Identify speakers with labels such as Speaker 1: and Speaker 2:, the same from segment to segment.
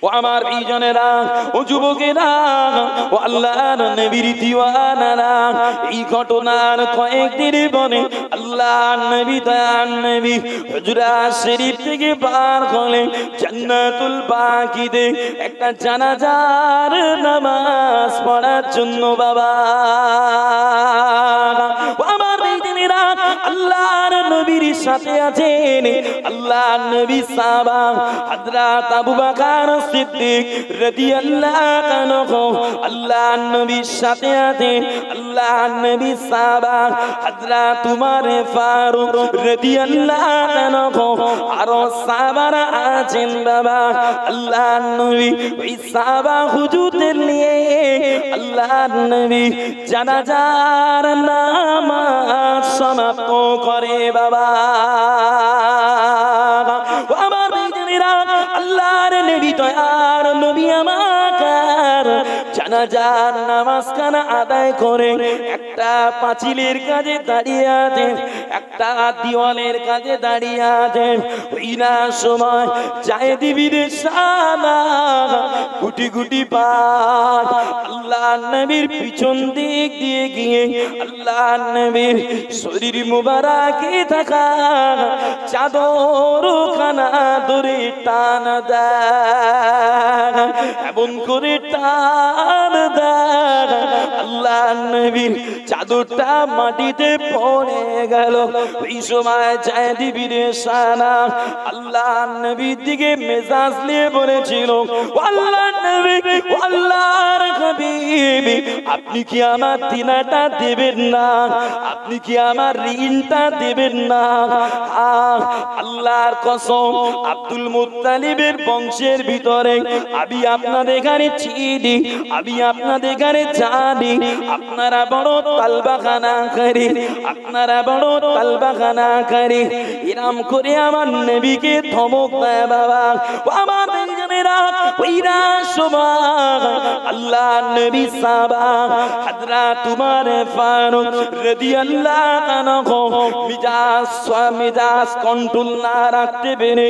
Speaker 1: ও আমার ভাইজানেরা, ও যুবকেরা, ও আল্লাহর নবীর দিওয়ানারা, এই ঘটনার কয়েকদিন পরে আল্লাহর নবী দয়ার নবী হুজরাত শরীফ থেকে বার হলে জান্নাতুল বাকিতে একটা জানাজার নামাজ পড়ার জন্য। বাবা ও আমার ভাইজানেরা, আল্লাহর নবীর সাথে আছেন আল্লাহর নবী সাহাবা হযরত আবু বকর সিদ্দিক রাদিয়াল্লাহু আনহু। আল্লাহর নবীর সাথে আছেন আল্লাহর নবী সাহাবা হযরত উমর ফারুক রাদিয়াল্লাহু আনহু। আরো সাহাবারা আছেন বাবা। আল্লাহর নবী ওই সাহাবা হুজুরদের নিয়ে আল্লাহর নবী জানাজার নামাজ সমাপ্ত করে। বাবা আমার ভাইজানেরা, আল্লাহর নবী দয়ার নবী আমার জানাজার নামাজখানা আদায় করে একটা পাঁচিলের কাছে দাঁড়িয়ে আছেন, একটা দেওয়ালের কাছে দাঁড়িয়ে আছেন। ওই না সময় জায়েদ ইবনে সানা গুটি গুটি পায় আল্লাহর নবীর পিছন দিক দিয়ে গিয়ে আল্লাহর নবীর শরীর মুবারকে থাকা চাদর খানা ধরে টান দেয়, এমন করে টান দেয় আল্লাহর নবীর চাদরটা মাটিতে পড়ে গেল। ওই সময় জায়েদ ইবনে সানা আল্লাহর নবীর দিকে মেজাজ নিয়ে বলেছিল, আল্লাহর নবী, আল্লাহর হাবিব, আপনি কি আমার দিনাটা দেবেন না? আপনি কি আমার ঋণটা দেবেন না? আল্লাহর কসম, আব্দুল মুত্তালিবের বংশের ভিতরে আমি আপনাদের এখানে চিনি, আমি আপনাদের এখানে জানি আপনারা বড় তালবাখানা করি, আপনারা বড় তালবাখানা করি। এরম করে আমার নবীকে ধমক দেয় বাবা। আমার ভাইজানেরা, ওই সময় আল্লাহর নবী সাহাবা হযরত উমর ফারুক রাদিয়াল্লাহু আনহু মিজাজ কন্ট্রোল না রাখতে পেরে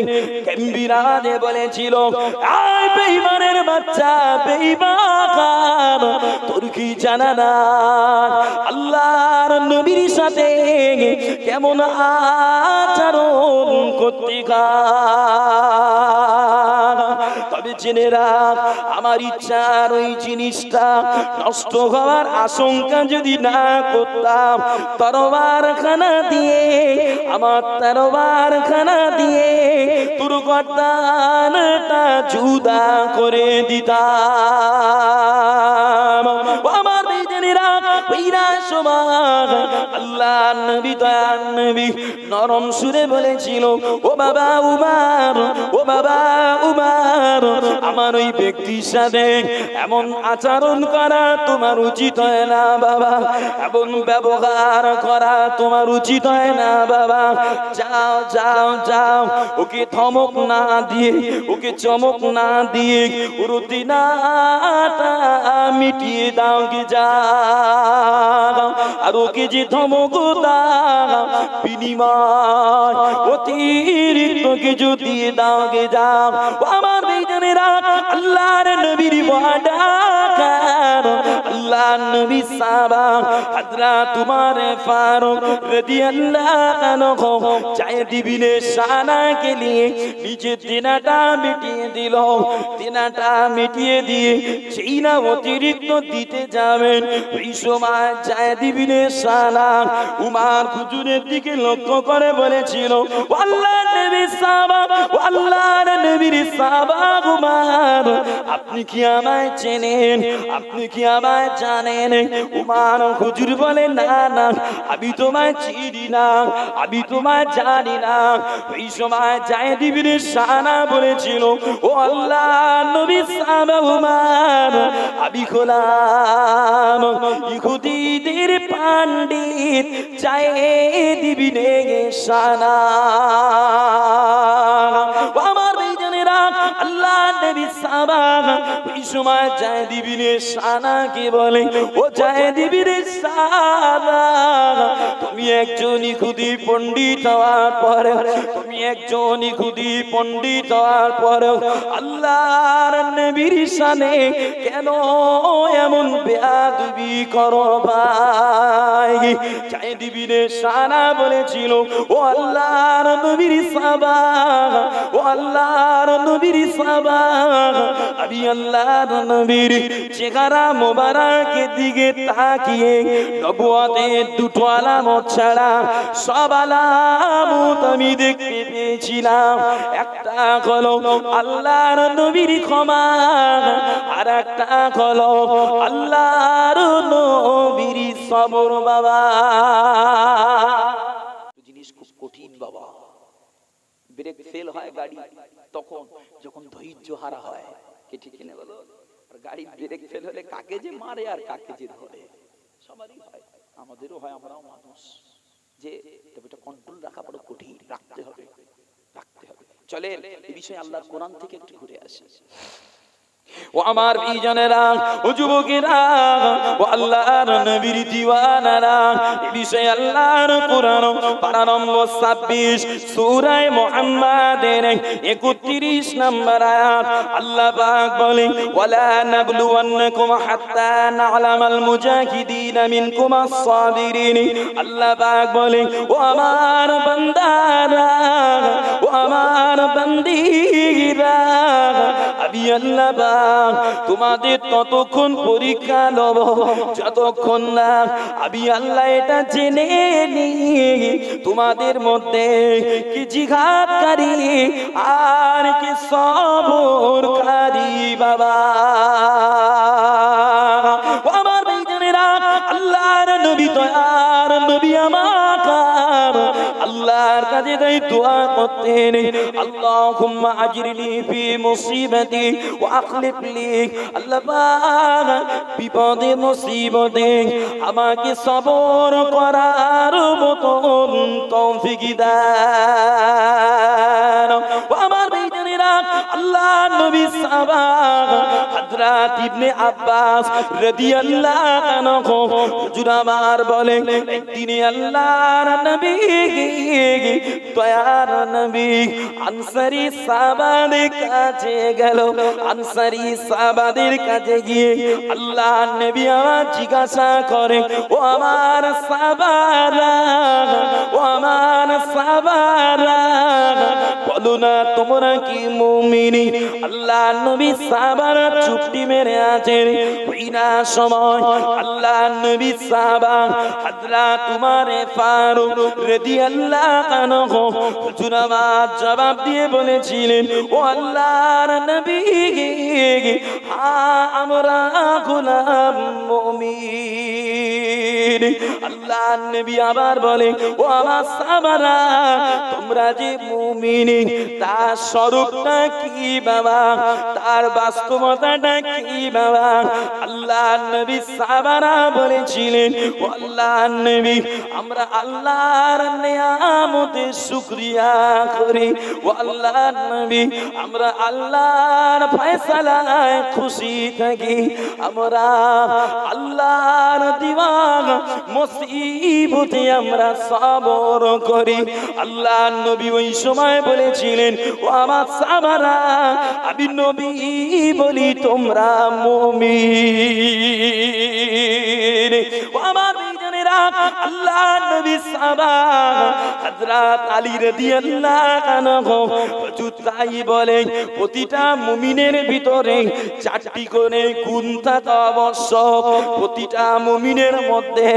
Speaker 1: গম্ভীরাতে বলেছিল, আয় বেঈমানের বাচ্চা, বেঈমান, তোর কি জানা না আল্লাহর নবীর সাথে কেমন আচরণ করতে হয়? তবে জেনে রাখ, আমার ইচ্ছার ওই জিনিসটা নষ্ট হওয়ার আশঙ্কা যদি না করতাম, তরবারখানা দিয়ে, আমার তরবারখানা দিয়ে তোর গর্দানটা জুদা করে দিতাম। আমার ভাইজানেরা, ওই সময় আল্লাহর নবী দয়ার নবী নরম সুরে বলেছিল, ও বাবা উমর, ও বাবা উমর, আমার ওই ব্যক্তির সাথে এমন আচরণ করা তোমার উচিত হয় না বাবা, এমন ব্যবহার করা তোমার উচিত হয় না বাবা। যাও যাও যাও, ওকে ধমক না দিয়ে, ওকে চমক না দিয়ে ওর দিনাটা মিটিয়ে দাও গে যাও। আর ওকে যে ধমক দাও, বিনিময় অতিরিক্ত কিছু দিয়ে দাও গে যাও। আমার ভাইজানেরা, আল্লাহর নবীর ওয়াদাকার আল্লাহর নবী সাহাবা হযরত উমর ফারুক রাদিয়াল্লাহু আনহু জায়েদ ইবনে সানাকে নিয়ে নিজের দিনাটা মিটিয়ে দিল। দিনাটা মিটিয়ে দিয়ে যেই না অতিরিক্ত দিতে যাবেন, ওই সময় জায়েদ ইবনে সানা উমর হুজুরের দিকে লক্ষ্য করে বলেছিল, আল্লাহর নবীর সাহাবা, আল্লাহর নবীর সাহাবা উমর, আপনি কি আমায় চেনেন? আপনি কি আমায় জানেন? উমর হুজুর বলে, না না, আমি তোমায় চিনি না, আমি তোমায় জানি না। ওই সময় জায়েদ ইবনে সানা বলেছিল, ও আল্লাহর নবীর সাহাবা উমর, আমি হলাম ইহুদিদের পণ্ডিত জায়েদ ইবনে সানা। আমার ভাইজানেরা, আল্লাহ আল্লাহ নবী সাহাবা ওই সময় জায়েদ ইবনে সানাকে বলে, ও জায়েদ ইবনে সানা, তুমি একজন ইহুদি পণ্ডিত হওয়ার পরে, তুমি একজন ইহুদি পণ্ডিত হওয়ার পরে আল্লাহর নবীর শানে কেন এমন বেয়াদবি করো ভাই? জায়েদ ইবনে সানা বলেছিল, ও আল্লাহর নবীর সাহাবা, ও আল্লাহর নবীর সাহাবা, আমি আল্লাহর নবীর চেহারা মোবারকের দিকে তাকিয়ে নবুয়তের দুটো আলামত ছাড়া সব আলামত আমি দেখতে পেয়েছিলাম। একটা হলো আল্লাহর নবীর ক্ষমা, আর একটা হলো আল্লাহর নবীর সবর। বাবা জিনিস খুব কঠিন বাবা। ব্রেক ফেল হয় গাড়ি তখন, যখন ধৈর্য হারা হয়, কে ঠিক কিনে বলো? আর গাড়ি ব্রেক ফেল হলে কাকে যে মারে আর কাকে যে ধরে, সবারই হয়, আমাদেরও হয়, আমরাও মানুষ। যে এটা কন্ট্রোল রাখা বড় কঠিন, রাখতে হবে, রাখতে হবে। চলেন এই বিষয়ে আল্লাহর কোরআন থেকে একটু ঘুরে আসি। ও আমার বিজনেরা, ও যুবকেরা, ও আল্লাহর নবীর দিওয়ানারা, এই বিষয়ে আল্লাহর কোরআন পারা নম্বর 26 সূরা মুহাম্মাদের 31 নম্বর আয়াত আল্লাহ পাক বলে, ওয়ালা নাবলুওয়ান্নাকুম হাত্তা না'লামাল মুজাহিদিন মিনকুম আস-সাবিরিন। আল্লাহ পাক বলে, ও আমার বান্দারা, ও আমার বান্দীরা, আমি আল্লাহ তোমাদের ততক্ষণ পরীক্ষা লব যতক্ষণ না আমি আল্লাহ এটা জেনে নি তোমাদের মধ্যে কি জিহাদকারী আর কি সবরকারী। বাবা আমার ভাইজানেরা, আল্লাহর নবী দয়ার নবী আমার আল্লাহর কাছে তাই দোয়া করতেন, আল্লাহুম্মা আজরিনি ফি মুসিবাতি ওয়া আখলিফ লি, আল্লাহ পাক বিপদে মুসিবতে আমাকে সবর করার মতন তৌফিক দান। আমার ভাইজানেরা, আল্লাহর নবী সাহাবা হযরত ইবনে আব্বাস রাদিয়াল্লাহু আনহু হুজুর আমার বলেন, একদিন আল্লাহর নবী দয়ার নবী আনসারী সাহাবাদের কাছে গেল। আনসারী সাহাবাদের কাছে গিয়ে আল্লাহর নবী আমার জিজ্ঞাসা করে, ও আমার সাহাবারা, ও আমার সাহাবারা, বলো না তোমরা কি মুমিন? আল্লাহর নবী সাহাবারা চুপটি মেরে আছেন। ওই না সময় আল্লাহর নবী সাহাবা হযরত উমর ফারুক রাদিয়াল্লাহু আনহু হুজুর আমার জবাব দিয়ে বলেছিলেন, ও আল্লাহর নবী, আমরা গোলাম মুমিন। আল্লাহর নবী আবার বলে, ও আমার সাহাবারা, তোমরা যে মুমিন তার স্বরূপটা কি বাবা, তার বাস্তবতাটা কি বাবা? আল্লাহর নবী সাহাবারা বলেছিলেন, ও আল্লাহর নবী, আমরা আল্লাহর নিয়ামতের শুকরিয়া করি। ও আল্লাহর নবী, আমরা আল্লাহর ফয়সালায় খুশি থাকি। আমরা আল্লাহর দিওয়ানা মুসিবতে আমরা সবর করি। আল্লাহর নবী ওই সময় বলেছিলেন, ও আমার সাহাবারা, আমি নবী বলি তোমরা মুমিন। ও আমার ভাইজানেরা, আল্লাহর নবী সাহাবা হযরত আলী রাদিয়াল্লাহু আনহু হুজুর তাই বলেন, প্রতিটা মুমিনের ভিতরে 4টি করে গুণ থাকা আবশ্যক। প্রতিটা মুমিনের মধ্যে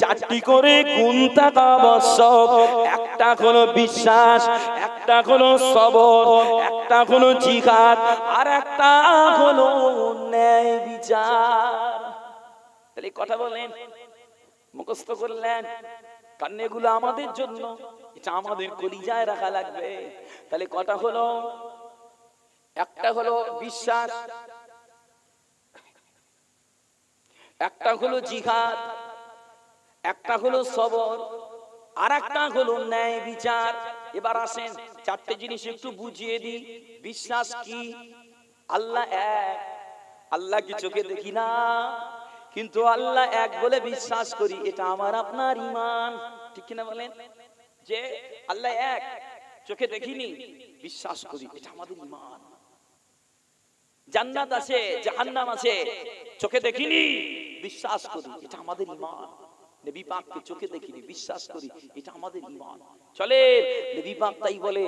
Speaker 1: 4টি করে গুণ থাকা আবশ্যক। একটা হলো বিশ্বাস, একটা হলো সবর, একটা হলো জিহাদ, আর একটা হলো ন্যায় বিচার। তাহলে কথা বলেন, মুখস্থ করলেন, কারণ এগুলো আমাদের জন্য, এটা আমাদের কলিজায় রাখা লাগবে। তাহলে কথা হলো, একটা হলো বিশ্বাস, একটা হলো জিহাদ, একটা হলো সবর, আর একটা হলো ন্যায় বিচার। এবার আসেন 4টে জিনিস একটু বুঝিয়ে দিই। বিশ্বাস কি? আল্লাহ এক, আল্লাহ কি চোখে দেখি না, কিন্তু আল্লাহ এক বলে বিশ্বাস করি, এটা আমার আপনার ঈমান। ঠিক কিনা বলেন? যে আল্লাহ এক, চোখে দেখিনি, বিশ্বাস করি, এটা আমাদের ঈমান। জান্নাত আছে, জাহান্নাম আছে, চোখে দেখিনি, বিশ্বাস করি, এটা আমাদের ঈমান। নবী পাককে চোখে দেখিনি, বিশ্বাস করি, এটা আমাদের ঈমান। চলে নবী পাক তাই বলে,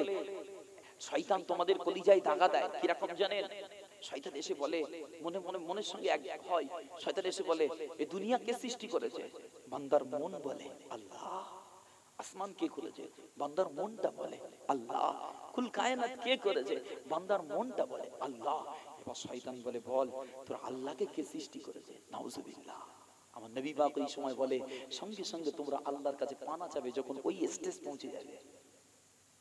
Speaker 1: শয়তান তোমাদের কলিজায় দাগা দেয়, কিরকম জানেন? শয়তান এসে বলে, মনে মনে মনের সঙ্গে এক হয়, শয়তান এসে বলে, এই দুনিয়া কে সৃষ্টি করেছে? বান্দার মন বলে আল্লাহ। আসমান কে করেছে? বান্দার মনটা বলে আল্লাহ। কুল কায়নাত কে করেছে? বান্দার মনটা বলে আল্লাহ। এবার শয়তান বলে, বল তোর আল্লাহকে কে সৃষ্টি করেছে? নাউজুবিল্লাহ। আমার নবী পাক এই সময় বলে, সঙ্গে সঙ্গে তোমরা আল্লাহর কাছে পানা চাবে, যখন ওই স্টেজ পৌঁছে যাবে,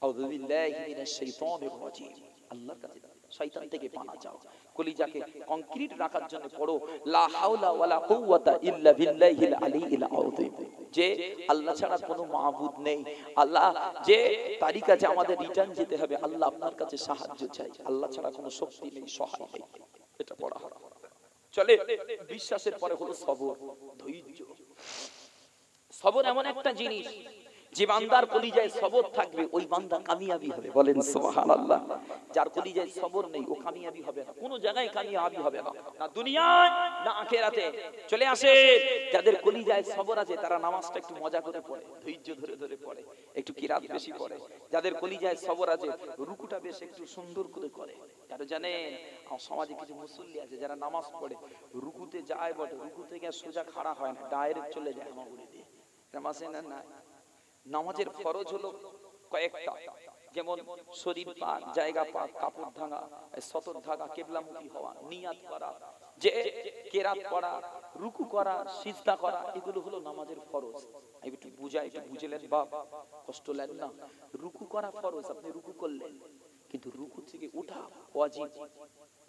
Speaker 1: আউযু বিল্লাহি মিনাশ শাইতানির রাজিম, আল্লাহর কাছে শয়তান থেকে পানা চাও। কলিজাকে কংক্রিট রাখার জন্য পড়ো, লা হাওলা ওয়ালা কুওয়াতা ইল্লা বিল্লাহিল আলিয়্যিল আযীম, যে আল্লাহ ছাড়া কোনো মাবুদ নেই, আল্লাহ যে তারই কাছে আমাদের রিটার্ন যেতে হবে, আল্লাহ আপনার কাছে সাহায্য চাই, আল্লাহ ছাড়া কোনো শক্তি নেই, সহায় নেই। এটা পড়া হয়। চলে বিশ্বাসের পরে হলো সবর, ধৈর্য। সবর এমন একটা জিনিস, যে বান্দার কলিজায় সবর থাকবে, ওই বান্দা কামিয়াবি হবে। বলেন সুবহানাল্লাহ। যার কলিজায় সবর নেই, ও কামিয়াবি হবে না, কোনো জায়গায় কামিয়াবি হবে না, না দুনিয়ায় না আখিরাতে। চলে আসে যাদের কলিজায় সবর আছে, তারা নামাজটা একটু মজা করে পড়ে, ধৈর্য ধরে ধরে পড়ে, একটু কিরাত বেশি পড়ে। যাদের কলিজায় সবর আছে, রুকুটা বেশ একটু সুন্দর করে করে। কারণ জানেন, আমার সমাজে কিছু মুসল্লি আছে যারা নামাজ পড়ে, রুকুতে যায় বটে, রুকু থেকে সোজা খাড়া হয় না, ডাইরেক্ট চলে যায় হামাগুড়ি দিয়ে। নামাজে না না, নামাজের ফরজ হলো কয়েকটা, যেমন শরীর পাক, জায়গা পাক, কাপড় ভাঙা, সতর ভাঙা, কিবলামুখী হওয়া, নিয়াত করা, যে কেরাত পড়া, রুকু করা, সিজদা করা, এগুলো হলো নামাজের ফরজ। একটু বুঝাই, একটু বুঝলেন বাপ, কষ্ট লাগবে না। রুকু করা ফরজ, আপনি রুকু করলেন, কিন্তু রুকু থেকে ওঠা ওয়াজিব।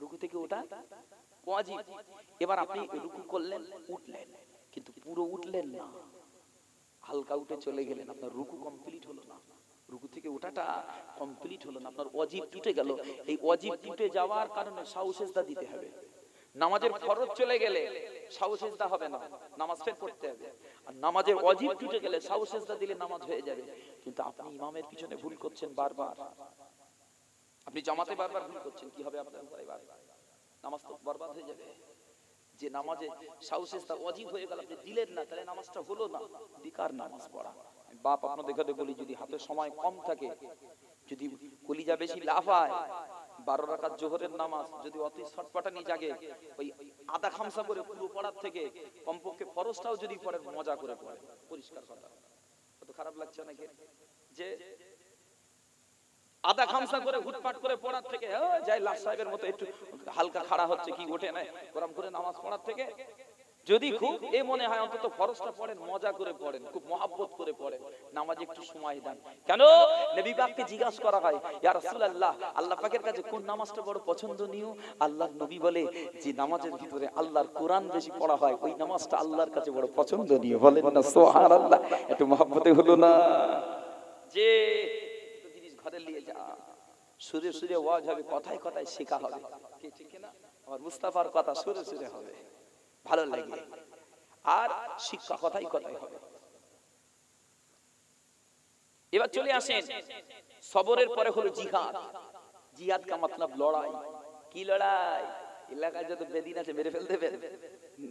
Speaker 1: রুকু থেকে ওঠা ওয়াজিব। এবার আপনি রুকু করলেন, উঠলেন, কিন্তু পুরো উঠলেন না, হালকা উঠে চলে গেলেন, আপনার রুকু কমপ্লিট হলো না, রুকু থেকে ওঠাটা কমপ্লিট হলো না, আপনার ওয়াজিব টুটে গেল। এই ওয়াজিব টুটে যাওয়ার কারণে সাহু সেজদা দিতে হবে। নামাজের ফরজ চলে গেলে সাহু সেজদা হবে না, নামাজ ফের পড়তে হবে। আর নামাজের ওয়াজিব টুটে গেলে সাহু সেজদা দিলে নামাজ হয়ে যাবে। কিন্তু আপনি ইমামের পিছনে ভুল করছেন বারবার, আপনি জামাতে বারবার ভুল করছেন, কি হবে আপনার উপরে? নামাজ তো বরবাদ হয়ে যাবে। যে নামাজে সাহু সেজদা ওয়াজিব হয়ে গেল, আপনি দিলেন না, তাহলে নামাজটা হলো না, বেকার নামাজ পড়া। বাপ আপনাদের কাছে বলি, যদি হাতে সময় কম থাকে, যদি কলিজা বেশি লাফায়, 12 রাকাত জোহরের নামাজ যদি অতি ছটপটানি জাগে, ওই আধা খামসা করে পুরো পড়ার থেকে কমপক্ষে ফরজটাও যদি পড়েন, মজা করে পড়েন। পরিষ্কার কথা, কত খারাপ লাগছে নাকি? যে আধা খামসা করে হুটপাট করে পড়ার থেকে, যাই লাশ সাহেবের মতো একটু হালকা খাড়া হচ্ছে, কি ওঠে না, গরম করে নামাজ পড়ার থেকে যদি খুব এ মনে হয়, অন্তত ফরজটা পড়েন, মজা করে পড়েন, খুব মহাব্বত করে পড়েন, নামাজে একটু সময় দেন। কেন? নবী পাককে জিজ্ঞাসা করা হয়, ইয়া রাসূলুল্লাহ, আল্লাহ পাকের কাছে কোন নামাজটা বড় পছন্দনীয়? আল্লাহর নবী বলে, যে নামাজের ভিতরে আল্লাহর কোরআন বেশি পড়া হয়, ওই নামাজটা আল্লাহর কাছে বড় পছন্দনীয়। বলেন না সুবহানাল্লাহ। একটু মহাব্বতে হলো না? যে জিনিস ঘরে নিয়ে যা, সুরে সুরে ওয়াজ হবে, কথায় কথায় শেখা হবে, ঠিক না? আর মুস্তাফার কথা সুরে সুরে হবে, ভালো লাগে, আর শিক্ষা কথাই কথাই হবে। এবার চলে আসেন, সবরের পরে হলো জিহাদ। জিহাদ কা মতলব লড়াই। কি লড়াই? এলাকায় যত বেদিন আছে মেরে ফেলতে দেবেন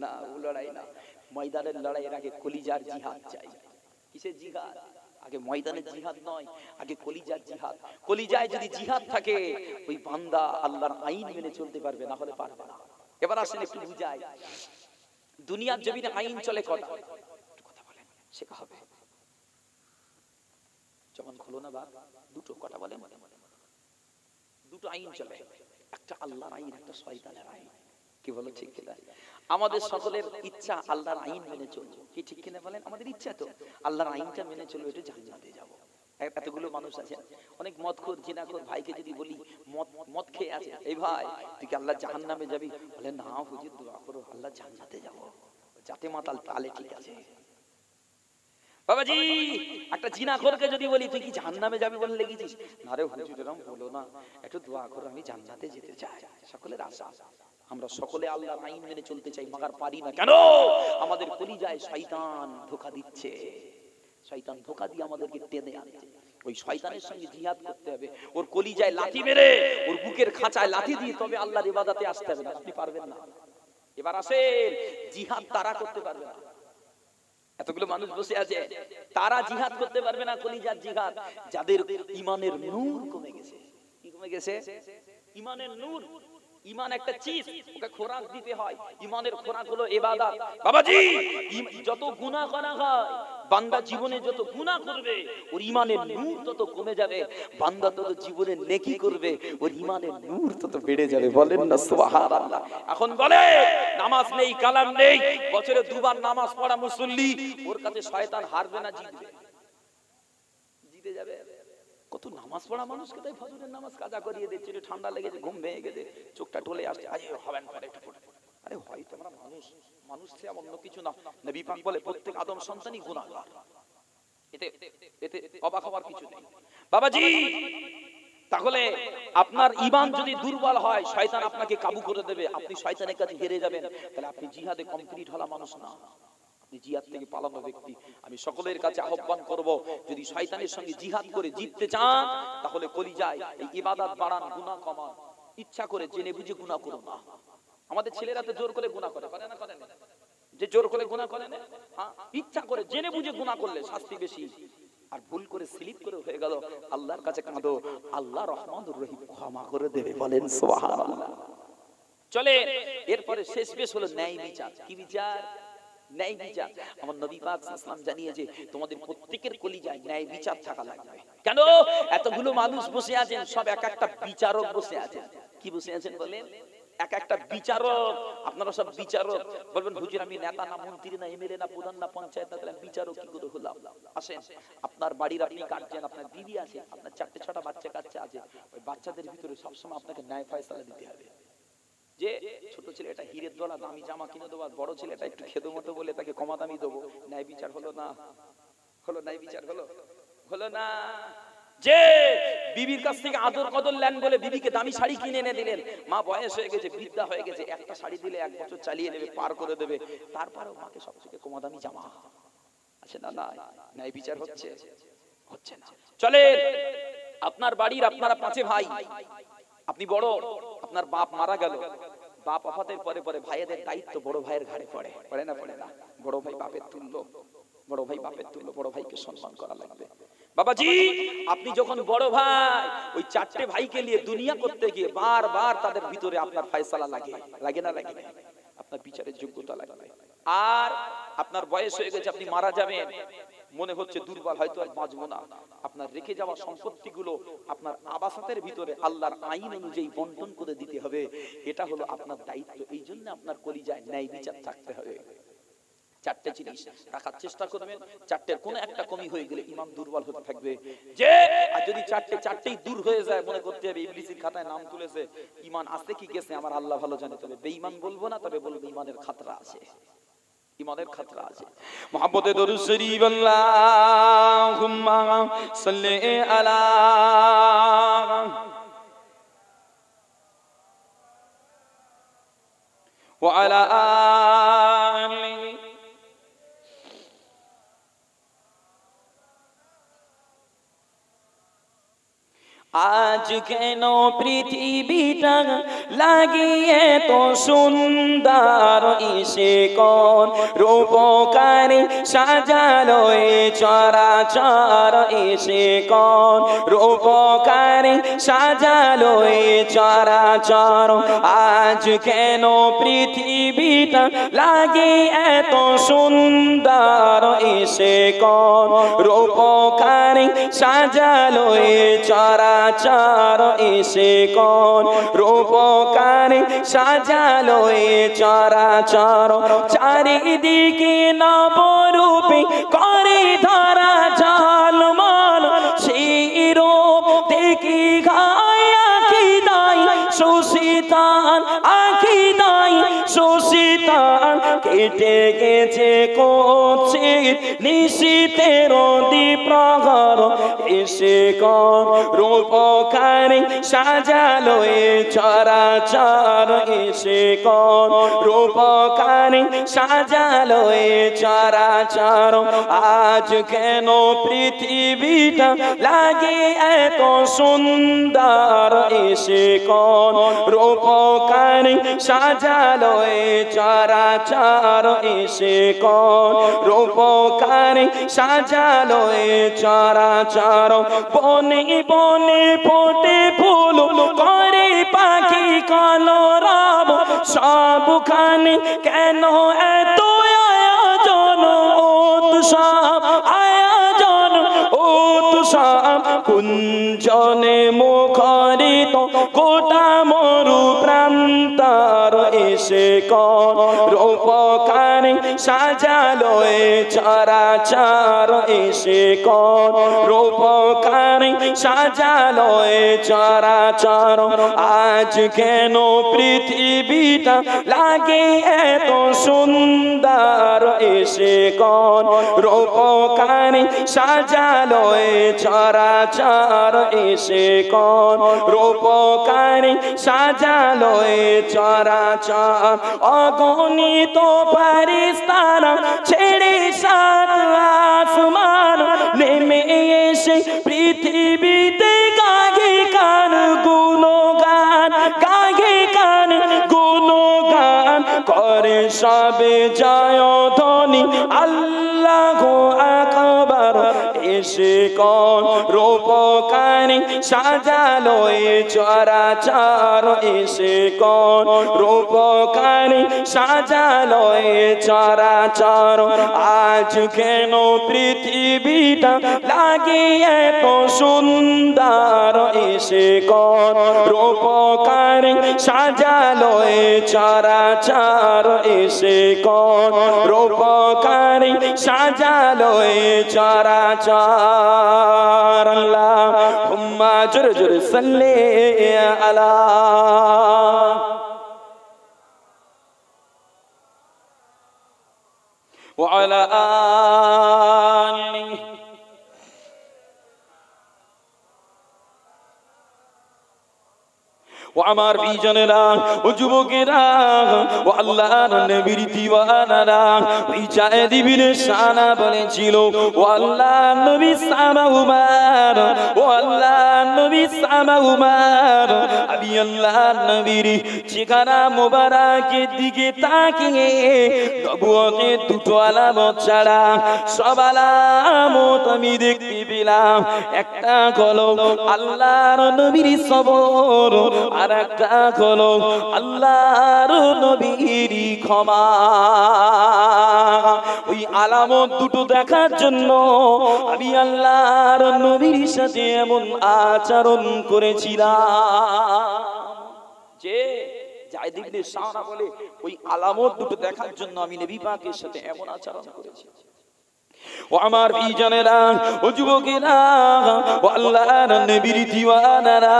Speaker 1: না, ও লড়াই না। ময়দানের লড়াইয়ের আগে কলিজার জিহাদ চাই। কিসের জিহাদ? আগে ময়দানের জিহাদ নয়, আগে কলিজার জিহাদ। কলিজায় যদি জিহাদ থাকে, ওই বান্দা আল্লাহর আইন মেনে চলতে পারবে, না হলে পারবে না। এবার আসেন একটু বুঝাই, দুনিয়ার জমিনে আইন চলে কটা? কথা বলেন, শেখা হবে। যখন খোলো না বা দুটো কথা বলেন, দুটো আইন চলে, একটা আল্লাহর আইন, একটা শয়তানের আইন। কি বলো ঠিক কিনা? আমাদের সকলের ইচ্ছা আল্লাহর আইন মেনে চলবো, কি ঠিক কিনা বলেন? আমাদের ইচ্ছা তো আল্লাহর আইনটা মেনে চলবো, এটা জান্নাতে যাবো। এতগুলো মানুষ আছে, অনেক মদখোর জিনাখোর ভাইকে যদি বলি মদ খেয়ে আছে, এই ভাই তুই কি আল্লাহ জাহান্নামে যাবি? বলে না হুজুর, দোয়া করো আল্লাহ জান্নাতে যাবো। যাতে মাতাল তালে ঠিক আছে, বাবাজি একটা জিনাখোরকে যদি বলি তুই কি জাহান্নামে যাবি বলে লেগেছিস, না রে হুজুর এরকম বলো না, একটু দোয়া করো আমি জান্নাতে যেতে চাই। সকলের আশা, আমরা সকলে আল্লাহর আইন মেনে চলতে চাই, মাগার পারি না। কেন? আমাদের কলিজায় শয়তান ধোঁকা দিচ্ছে, শয়তান ধোঁকা দিয়ে আমাদেরকে টেনে আনছে। ওই শয়তানের সঙ্গে জিহাদ করতে হবে, ওর কলিজায় লাথি মেরে, ওর বুকের খাঁচায় লাথি দিয়ে তবে আল্লাহর ইবাদতে আসতে হবে। আপনি পারবেন না। এবার আসেন, জিহাদ তারা করতে পারবে না। এতগুলো মানুষ বসে আছে, তারা জিহাদ করতে পারবে না, কলিজার জিহাদ যাদের ঈমানের নূর কমে গেছে। কি কমে গেছে? ঈমানের নূর। ঈমান একটা চিজ, ওকে খোরাক দিতে হয়। ঈমানের খোরাক হলো ইবাদত। বাবাজি যত গুনাহ করা হয়, বান্দা জীবনে যত গুনাহ করবে ওর ঈমানের নূর তত কমে যাবে, বান্দা তত জীবনে নেকি করবে ওর ঈমানের নূর তত বেড়ে যাবে। বলেন না সুবহানাল্লাহ। এখন বলে নামাজ নেই, কালাম নেই, বছরে দুবার নামাজ পড়া মুসল্লি, ওর কাছে শয়তান হারবে না জিতবে? জিতে যাবে। কত নামাজ পড়া মানুষকে তাই ফজরের নামাজ কাজা করিয়ে দিচ্ছে, ঠান্ডা লেগেছে, ঘুম ভেঙে গেছে, চোখটা টলে আসছে, আরে হবেন করে একটু পড়ে। আরে হয়তো আমরা মানুষ, মানুষ সে অন্য কিছু না। নবী পাক বলে প্রত্যেক আদম সন্তানই গুনাহগার, এতে এতে অবাক হওয়ার কিছু নেই। বাবাজি তাহলে আপনার ঈমান যদি দুর্বল হয়, শয়তান আপনাকে কাবু করে দেবে, আপনি শয়তানের কাছে হেরে যাবেন, তাহলে আপনি জিহাদে কমপ্লিট হলা মানুষ না, জিহাদ থেকে পালানো ব্যক্তি। আমি সকলের কাছে আহ্বান করব, যদি শয়তানের সঙ্গে জিহাদ করে জিততে চান তাহলে কলিজায় এই ইবাদত বাড়ান, গুনাহ কমান, ইচ্ছা করে জেনে বুঝে গুনাহ করো না। আমাদের ছেলেরা তো জোর করে গুনাহ করে, করে না? করে না? যে জোর করে গুনাহ করে না, ইচ্ছা করে জেনে বুঝে গুনাহ করলে শাস্তি বেশি। আর ভুল করে স্লিপ করে হয়ে গেল, আল্লাহর কাছে কাঁদো, আল্লাহ রহমানুর রহিম ক্ষমা করে দেবে। বলেন সুবহানাল্লাহ। চলে এরপরে শেষ পেশ হলো ন্যায় বিচার। কি বিচার? ন্যায় বিচার। আমার নবী পাক সাল্লাল্লাহু আলাইহি ওয়াসাল্লাম জানিয়েছে তোমাদের প্রত্যেকের কলিজায় ন্যায় বিচার থাকা লাগবে। কেন? এতগুলো মানুষ বসে আছেন, সব এক একটা বিচারক বসে আছেন। কি বসে আছেন বলেন? এক একটা বিচারক। আপনারা সব বিচারক। বলবেন হুজুর আমি নেতা না, মন্ত্রী না, এমএলএ না, প্রধান না, পঞ্চায়েত না, তাহলে বিচারক কি করে হলাম? আসেন, আপনার বাড়ির আপনি কাটছেন, আপনার দিদি আছে, আপনার 4-6টা বাচ্চা কাচ্চা আছে, ওই বাচ্চাদের ভিতরে সবসময় আপনাকে ন্যায় ফয়সালা দিতে হবে। যে ছোট ছেলেটা হীরের দলা দামি জামা কিনে দেবো, বড় ছেলেটা একটু খেদো মতো বলে তাকে কমা দামি দেবো। ন্যায় বিচার হলো না? হলো? ন্যায় বিচার হলো? হলো না। যে বিবির কাছ থেকে আদর কদর নেন বলে বিবিকে দামি শাড়ি কিনে এনে দিলেন, মা বয়স হয়ে গেছে, বৃদ্ধা হয়ে গেছে, একটা শাড়ি দিলে 1 বছর চালিয়ে নেবে, পার করে দেবে, তারপরেও মাকে সবথেকে কমা দামি জামা আছে না? না। ন্যায় বিচার হচ্ছে? হচ্ছে না। চলে আপনার বাড়ির, আপনারা 5 ভাই, আপনি বড়, আপনার বাপ মারা গেল, বাপ ওফাতের পরে পরে ভাইয়েদের দায়িত্ব বড় ভাইয়ের ঘাড়ে পড়ে। পড়ে না? পড়ে না? বড় ভাই বাপের তুল্য, বড় ভাই বাপের তুল্য, বড় ভাইকে সম্মান করা লাগবে। বাবাজি আপনি যখন বড় ভাই, ওই 4টে ভাইকে নিয়ে দুনিয়া করতে গিয়ে বারবার তাদের ভিতরে আপনার ফয়সালা লাগে, লাগে না? লাগে না? আপনার বিচারের যোগ্যতা লাগবে। আর আপনার বয়স হয়ে গেছে, আপনি মারা যাবেন, মনে হচ্ছে দুর্বল, হয়তো আর বাঁচবো না, আপনার রেখে যাওয়া সম্পত্তিগুলো আপনার আবাসাতের ভিতরে আল্লাহর আইন অনুযায়ী বন্টন করে দিতে হবে। এটা হলো আপনার দায়িত্ব। এই জন্য আপনার কলিজায় ন্যায় বিচার থাকতে হবে। 4টে জিনিস রাখার চেষ্টা করবেন। 4টের কোনো একটা কমি হয়ে গেলে ঈমান দুর্বল হতে থাকবে। যে আর যদি 4টেই দূর হয়ে যায়, মনে করতে হবে ইবলিসের খাতায় নাম তুলেছে, ঈমান আছে কি গেছে আমার আল্লাহ ভালো জানে। তবে বেঈমান বলবো না, তবে বলবো ঈমানের খাতরা আছে, ঈমানের খাতরা আছে। মুহাম্মদে দরুদ শরীফ আল্লাহুম্মা সাল্লি আলা ওয়া আলা আলি। আজ কেন পৃথিবীটা লাগিয়ে তো সুন্দর, এসে কোন রূপকারে সাজালো এ চরাচর, এসে কোন রূপকারে সাজালো এ চরাচর। আজ কেন পৃথিবীটা লাগে এত সুন্দর, এসে কোন রূপকারে সাজালো এ চরাচর, এসে কোন রূপকারে সাজালো এ চরাচর। চারিদিকে নবরূপে করে ধরা ঝলমল, সেই রূপ দেখি গায় আখিদাই সুশীতান, আখিদাই সুশীতান। কে কেটে গেছে করছে নিশীতের দ্বিপ্রহর এসে কর রূপকারে সাজালো এ চরাচর এসে কর রূপকারে সাজালো এ চরাচর আজ কেন পৃথিবীটা লাগে এত সুন্দর এসে কর রূপকারে সাজালো এ চরাচর এসে কর রূপকারে সাজালো এ চরাচর বনে বনে ফোটে ফুল করে পাখি কলরব সবখানে কেন এত আয়োজন উৎসব আয়োজন উৎসব কুঞ্জনে মুখরিত গোটা মরু প্রান্তর এসে কর রূপকারে সাজালো এ চরাচর এসে কর রূপকারে সাজালো এ চরাচর আজ কেন পৃথিবীটা লাগে এত সুন্দর এসে কর রূপকারে সাজালো এ চরাচর এসে কর রূপকারে সাজালো এ চরাচর অগণিত ফেরেশতারা ছেড়ে সাত আসমান নেমে এসে পৃথিবীতে গায়ে কান গুণগান গায়ে কান গুণগান করে সবে জয় ধ্বনি আল্লাহু আকবার এসে কর রূপকারে সাজালো এ চরাচর এসে কর রূপকারে সাজালো এ চরাচর আজ কেন পৃথিবীটা লাগে এত সুন্দর এসে কর রূপকারে সাজালো এ চরাচর এসে কর রূপকারে সাজালো এ চরাচর আল্লাহুম্মা জোরে জোরে সাল্লি আলা ওয়া আলা আলিহি ও আমার বিজনেরা ও যুবকেরা ও আল্লাহর নবীর দিওয়ানারা ওই জায়েদ ইবনে সানা বলেছিল ও আল্লাহর নবী সামা উমার ও আল্লাহর নবী সামা উমার আমি আল্লাহর নবীর চেহারা মোবারকের দিকে তাকিয়ে নবুয়তের দুটো আলামত ছাড়া সব আলামত আমি দেখতে পেলাম একটা হলো আল্লাহর নবীর সবর আর একটা হলো আল্লাহর নবীর ক্ষমা ওই আলামত দুটো দেখার জন্য আমি আল্লাহর নবীর সাথে এমন আচরণ করেছিলাম যে জায়েদ ইবনে সানা বলে ওই আলামত দুটো দেখার জন্য আমি নবী পাকের সাথে এমন আচরণ করেছি ও আমার বিজনেরা ও যুবকেরা ও আল্লাহর নবীর দিওয়ানারা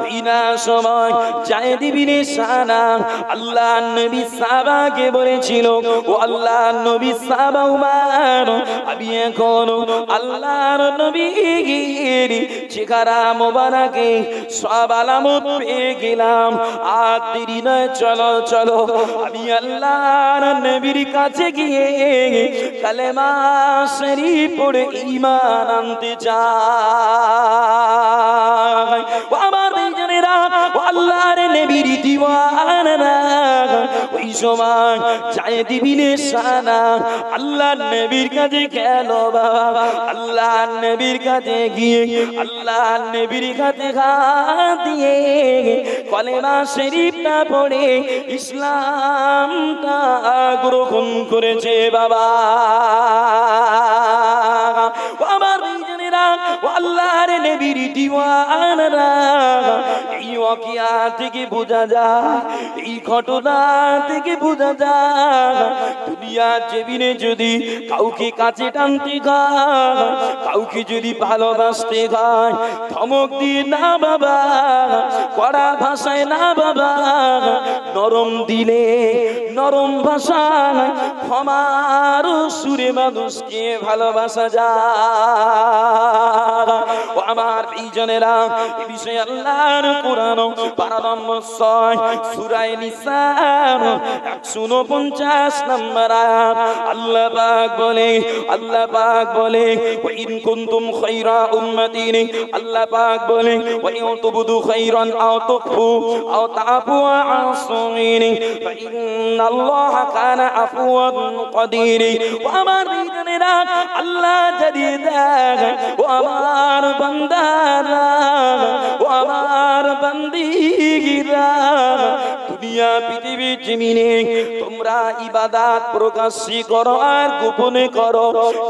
Speaker 1: বিনা সময় জায়েদ ইবনে সানা আল্লাহর নবী সাহাবাকে বলেছিল ও আল্লাহর নবী সাহাবা উমার আমি এখন আল্লাহর নবীর চেহারা মোবারকে সব আলামত পেয়ে গেলাম আর দেরি নয় চলো চলো আমি আল্লাহর নবীর কাছে গিয়ে কালেমা শরীফ পড়ে ঈমান আনতে চাই ও আমার ভাইজানেরা ও আল্লাহর নবীর দিওয়ানারা ওই সময় জায়েদ ইবনে সানা আল্লাহর নবীর কাছে গেল বাবা আল্লাহর নবীর কাছে গিয়ে আল্লাহর নবীর কাছে হাত দিয়ে কলেমা শরীফটা পড়ে ইসলামটা গ্রহণ করেছে বাবা আমার ভাইজানেরা ও আল্লাহর নবীর দিওয়ানারা এই ওয়াকিয়া থেকে বোঝা যায়, এই ঘটনা থেকে বোঝা যায় দুনিয়ার জমিনে যদি কাউকে কাছে টানতে গায়, কাউকে যদি ভালোবাসতে গায়, ধমক দিয়ে না বাবা, কড়া ভাষায় না বাবা, নরম দিলে নরম ভাষায় ক্ষমার সুরে মানুষকে ভালোবাসা যায়। ও আমার প্রিয়জনেরা, এই বিষয়ে আল্লাহর কোরআন পারা নম্বর 6 সূরা নিসা 149 নম্বর আয়াত আল্লাহ পাক বলে, আল্লাহ পাক বলে ওয়া ইন কুনতুম খায়রা উম্মাতিন, আল্লাহ পাক বলে ওয়া ইন তুবদু খায়রান আও তুখফু আও তা'ফু আন সুমিন ফা ইন্নাল্লাহা কানা আফওয়ান কাদির। ও আমার প্রিয়জনেরা, আল্লাহ জানিয়ে দেয়, ও আমার বান্দারা, ও আমার বান্দিরা, দুনিয়া পৃথিবীর জমিনে তোমরা ইবাদত প্রকাশ্যে করো আর গোপনে করো,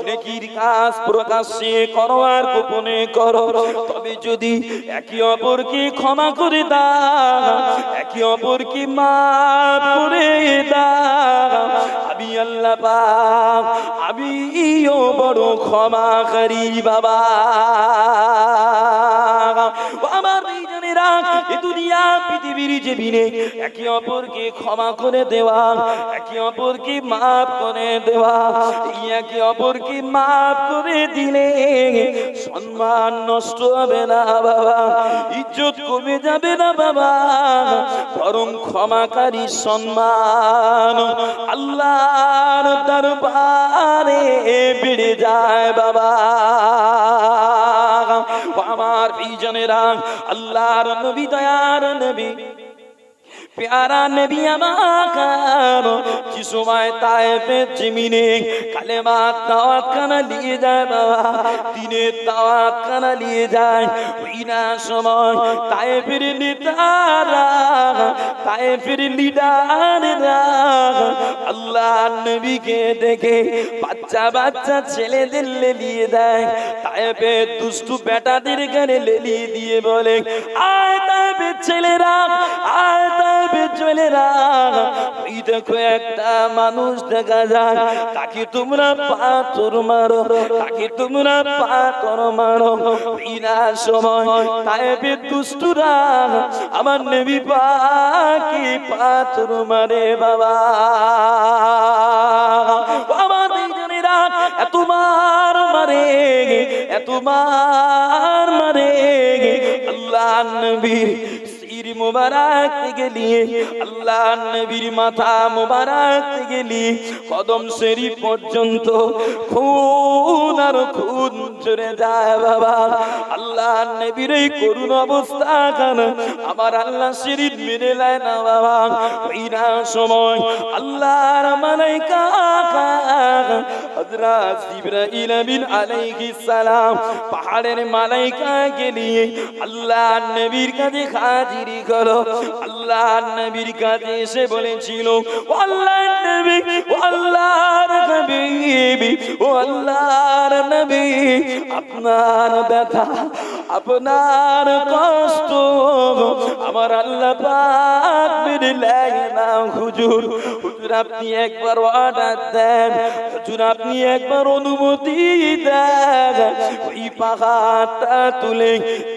Speaker 1: নেকির কাজ প্রকাশ্যে করো আর গোপনে করো, তবে যদি একে অপরকে ক্ষমা করে দাও, একে অপরকে মাফ করে দাও, আমি আল্লাহ পাক আমিও বড় ক্ষমাকারী বাবা। আমার প্রিয়জনেরা, এই দুনিয়া পৃথিবীর জমিনে একে অপরকে ক্ষমা করে দেওয়া, একে অপরকে মাফ করে দেওয়া, একে অপরকে মাফ করে দিলে সম্মান নষ্ট হবে না বাবা, ইজ্জত কমে যাবে না বাবা, বরং ক্ষমাকারী সম্মান আল্লাহর দরবারে বেড়ে যায় বাবা। আমার প্রিয়জনেরা, আল্লাহর নবী, দয়ার নবী, প্যারা নবী আমার কি সময় তায়েফের জমিনে কালেমার দাওয়াত খানা নিয়ে যায় বাবা, দিনের দাওয়াত খানা নিয়ে যায়। ওই না সময় তায়েফের নেতারা, তায়েফের লিডাররা আল্লাহ নবীকে দেখে বাচ্চা বাচ্চা ছেলেদের লেলিয়ে দেয়, তায়েফের দুষ্টু বেটাদের গানে লেলিয়ে দিয়ে বলে, আয় তায়েফের ছেলেরা, আয় ছেলেরা, ওই দেখো একটা মানুষ দেখা যায়, তাকে তোমরা পাথর মারো, তাকে তোমরা পাথর মারো। ওই না সময় তায়েফের দুষ্টুরা আমার নবী পাকে পাথর মারে বাবা। আমার দুইজনেরা এত মার মারে, এত মার মারে, আল্লাহ নবীর মুবারক থেকে নিয়ে, আল্লাহ নবীর মাথা মুবারক থেকে নিয়ে কদম শরীফ পর্যন্ত খুন আর খুন ঝরে যায় বাবা। আল্লাহ নবীর এই করুণ অবস্থা কেন আমার আল্লাহ শরীফ মেনে নেয় না বাবা। ওই না সময় আল্লাহর মালাইকা হযরত জিবরাইল আমিন আলাইহিস সালাম পাহাড়ের মালাইকাকে নিয়ে আল্লাহ নবীর কাছে হাজির করো। আল্লাহ নবীর কাছে এসে বলেছিল, ও আল্লাহর নবী, ও আল্লাহর হাবিব, ও আল্লাহর নবী, আপনার ব্যথা, আপনার কষ্ট আমার আল্লাহ পাক মেনে নেয় না হুজুর। হুজুর আপনি একবার অর্ডার দেন, হুজুর আপনি একবার অনুমতি দেন, ওই পাহাড়টা তুলে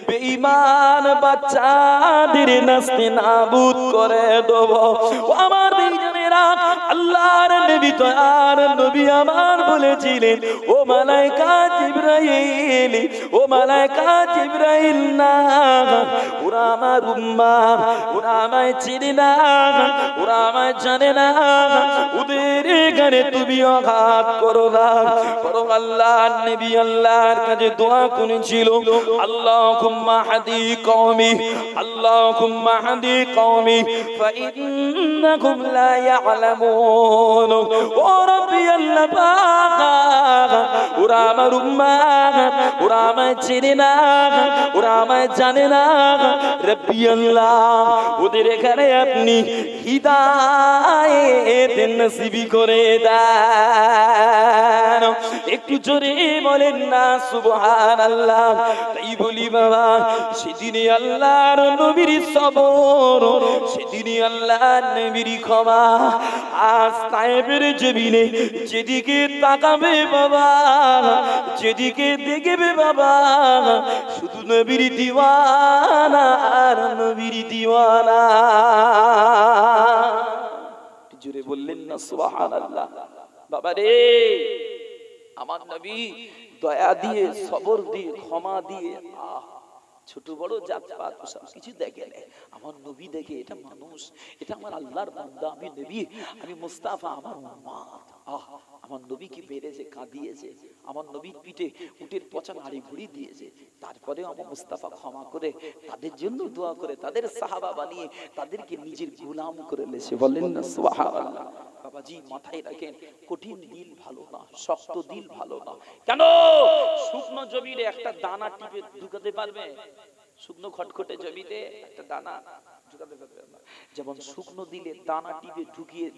Speaker 1: বেঈমান বাচ্চাদের নাস্তে নাবুদ করে দেব। ও আমার বেঈমানেরা, আল্লাহর নবী তো আর নবী আমার বলেছিলেন, ও মালাইকা জিবরাইল, ও মালাইকা জিবরাইল না, ওরা আমার উম্মাহ, ওরা আমায় চিনে না, ওরা আমায় জানে না, ওদের গানে তুমি আঘাত করো না। বরং আল্লাহর নবী আল্লাহর কাছে দোয়া করেছিল, আল্লাহুম্মা হাদি কওমি, আল্লাহুম্মা হাদি কওমি ফাইন্নাহুম লা ইয়ালামুন। ও রব্বি আল্লাহ পাক, ওরা আমার উম্মাহ, ওরা আমায় চিনে না, ওরা আমায় জানে না, রব্বি আল্লাহ ওদের এখানে আপনি হিদায়াত নসিব করে দেন। একটু জোরে বলেন না সুবহানাল্লাহ। তাই বলি বাবা, সেদিনে আল্লাহর নবীর সবর, সেদিনে আল্লাহর নবীর ক্ষমা। আজ তায়েবের জমিনে যেদিকে তাকাবে বাবা, যেদিকে দেখবে বাবা, শুধু নবীর দিওয়ানা আর নবীর দিওয়ানা। জোরে বললেন না সুবহানাল্লাহ। বাবা রে, আমার নবী দয়া দিয়ে, সবর দিয়ে, ক্ষমা দিয়ে, ছোট বড় জাতপাত সব কিছু দেখে নেয়। আমার নবী দেখে এটা মানুষ, এটা আমার আল্লাহর বান্দা, আমি নবী, আমি মুস্তাফা, আমার উম্মত। আমার নবী কি পেরেছে, কাঁদিয়েছে। আমার নবীর পিঠে উটের পচা নাড়ি ভুড়ি দিয়েছে। তারপরেও আমার মুস্তাফা ক্ষমা করে, তাদের জন্য দোয়া করে, তাদের সাহাবা বানিয়ে তাদেরকে নিজের গোলাম করে লেছে। বলেন না সুবহানাল্লাহ। বাবাজি মাথায় রাখেন, কঠিন দিল ভালো না, শক্ত দিল ভালো না। কেন? শুকনো জমিতে একটা দানা টিপে ঢুকাতে পারবে? শুকনো খটখটে জমিতে একটা দানা ঢুকাতে পারবে না। যেমন শুকনো দিলে দানা টিপে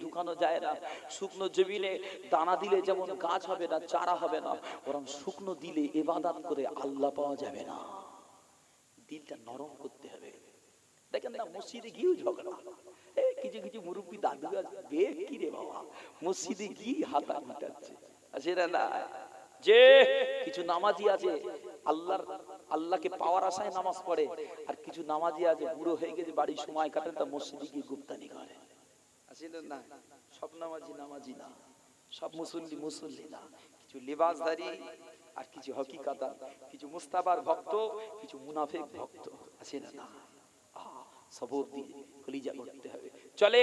Speaker 1: ঢুকানো যায় না, শুকনো জমিনে দানা দিলে যেমন গাছ হবে না, চারা হবে না, ওরকম শুকনো দিলে ইবাদত করে আল্লাহ পাওয়া যাবে না। দিলটা নরম করতে হবে। দেখেন না মসজিদে গিয়েও ঝগড়া, কিছু কিছু মুরব্বী দাদু বে কি রে বাবা, মসজিদে গিয়ে হাতা মিটাচ্ছে। আসলে না, যে কিছু নামাজি আছে আল্লাহকে পাওয়ার আশায় নামাজ পড়ে, আর কিছু নামাজি আছে বুড়ো হয়ে গেছে, বাড়ির সময় কাটেন, তা মসজিদে গিয়ে গুপ্তানি করে। আসলে না, সব নামাজি না, সব মুসল্লি না। কিছু লিবাসধারী আর কিছু হকিকাতার, কিছু মুস্তাবার ভক্ত, কিছু মুনাফিক ভক্ত। আসলে না, সবর দিয়ে কলিজা করতে হবে। চলে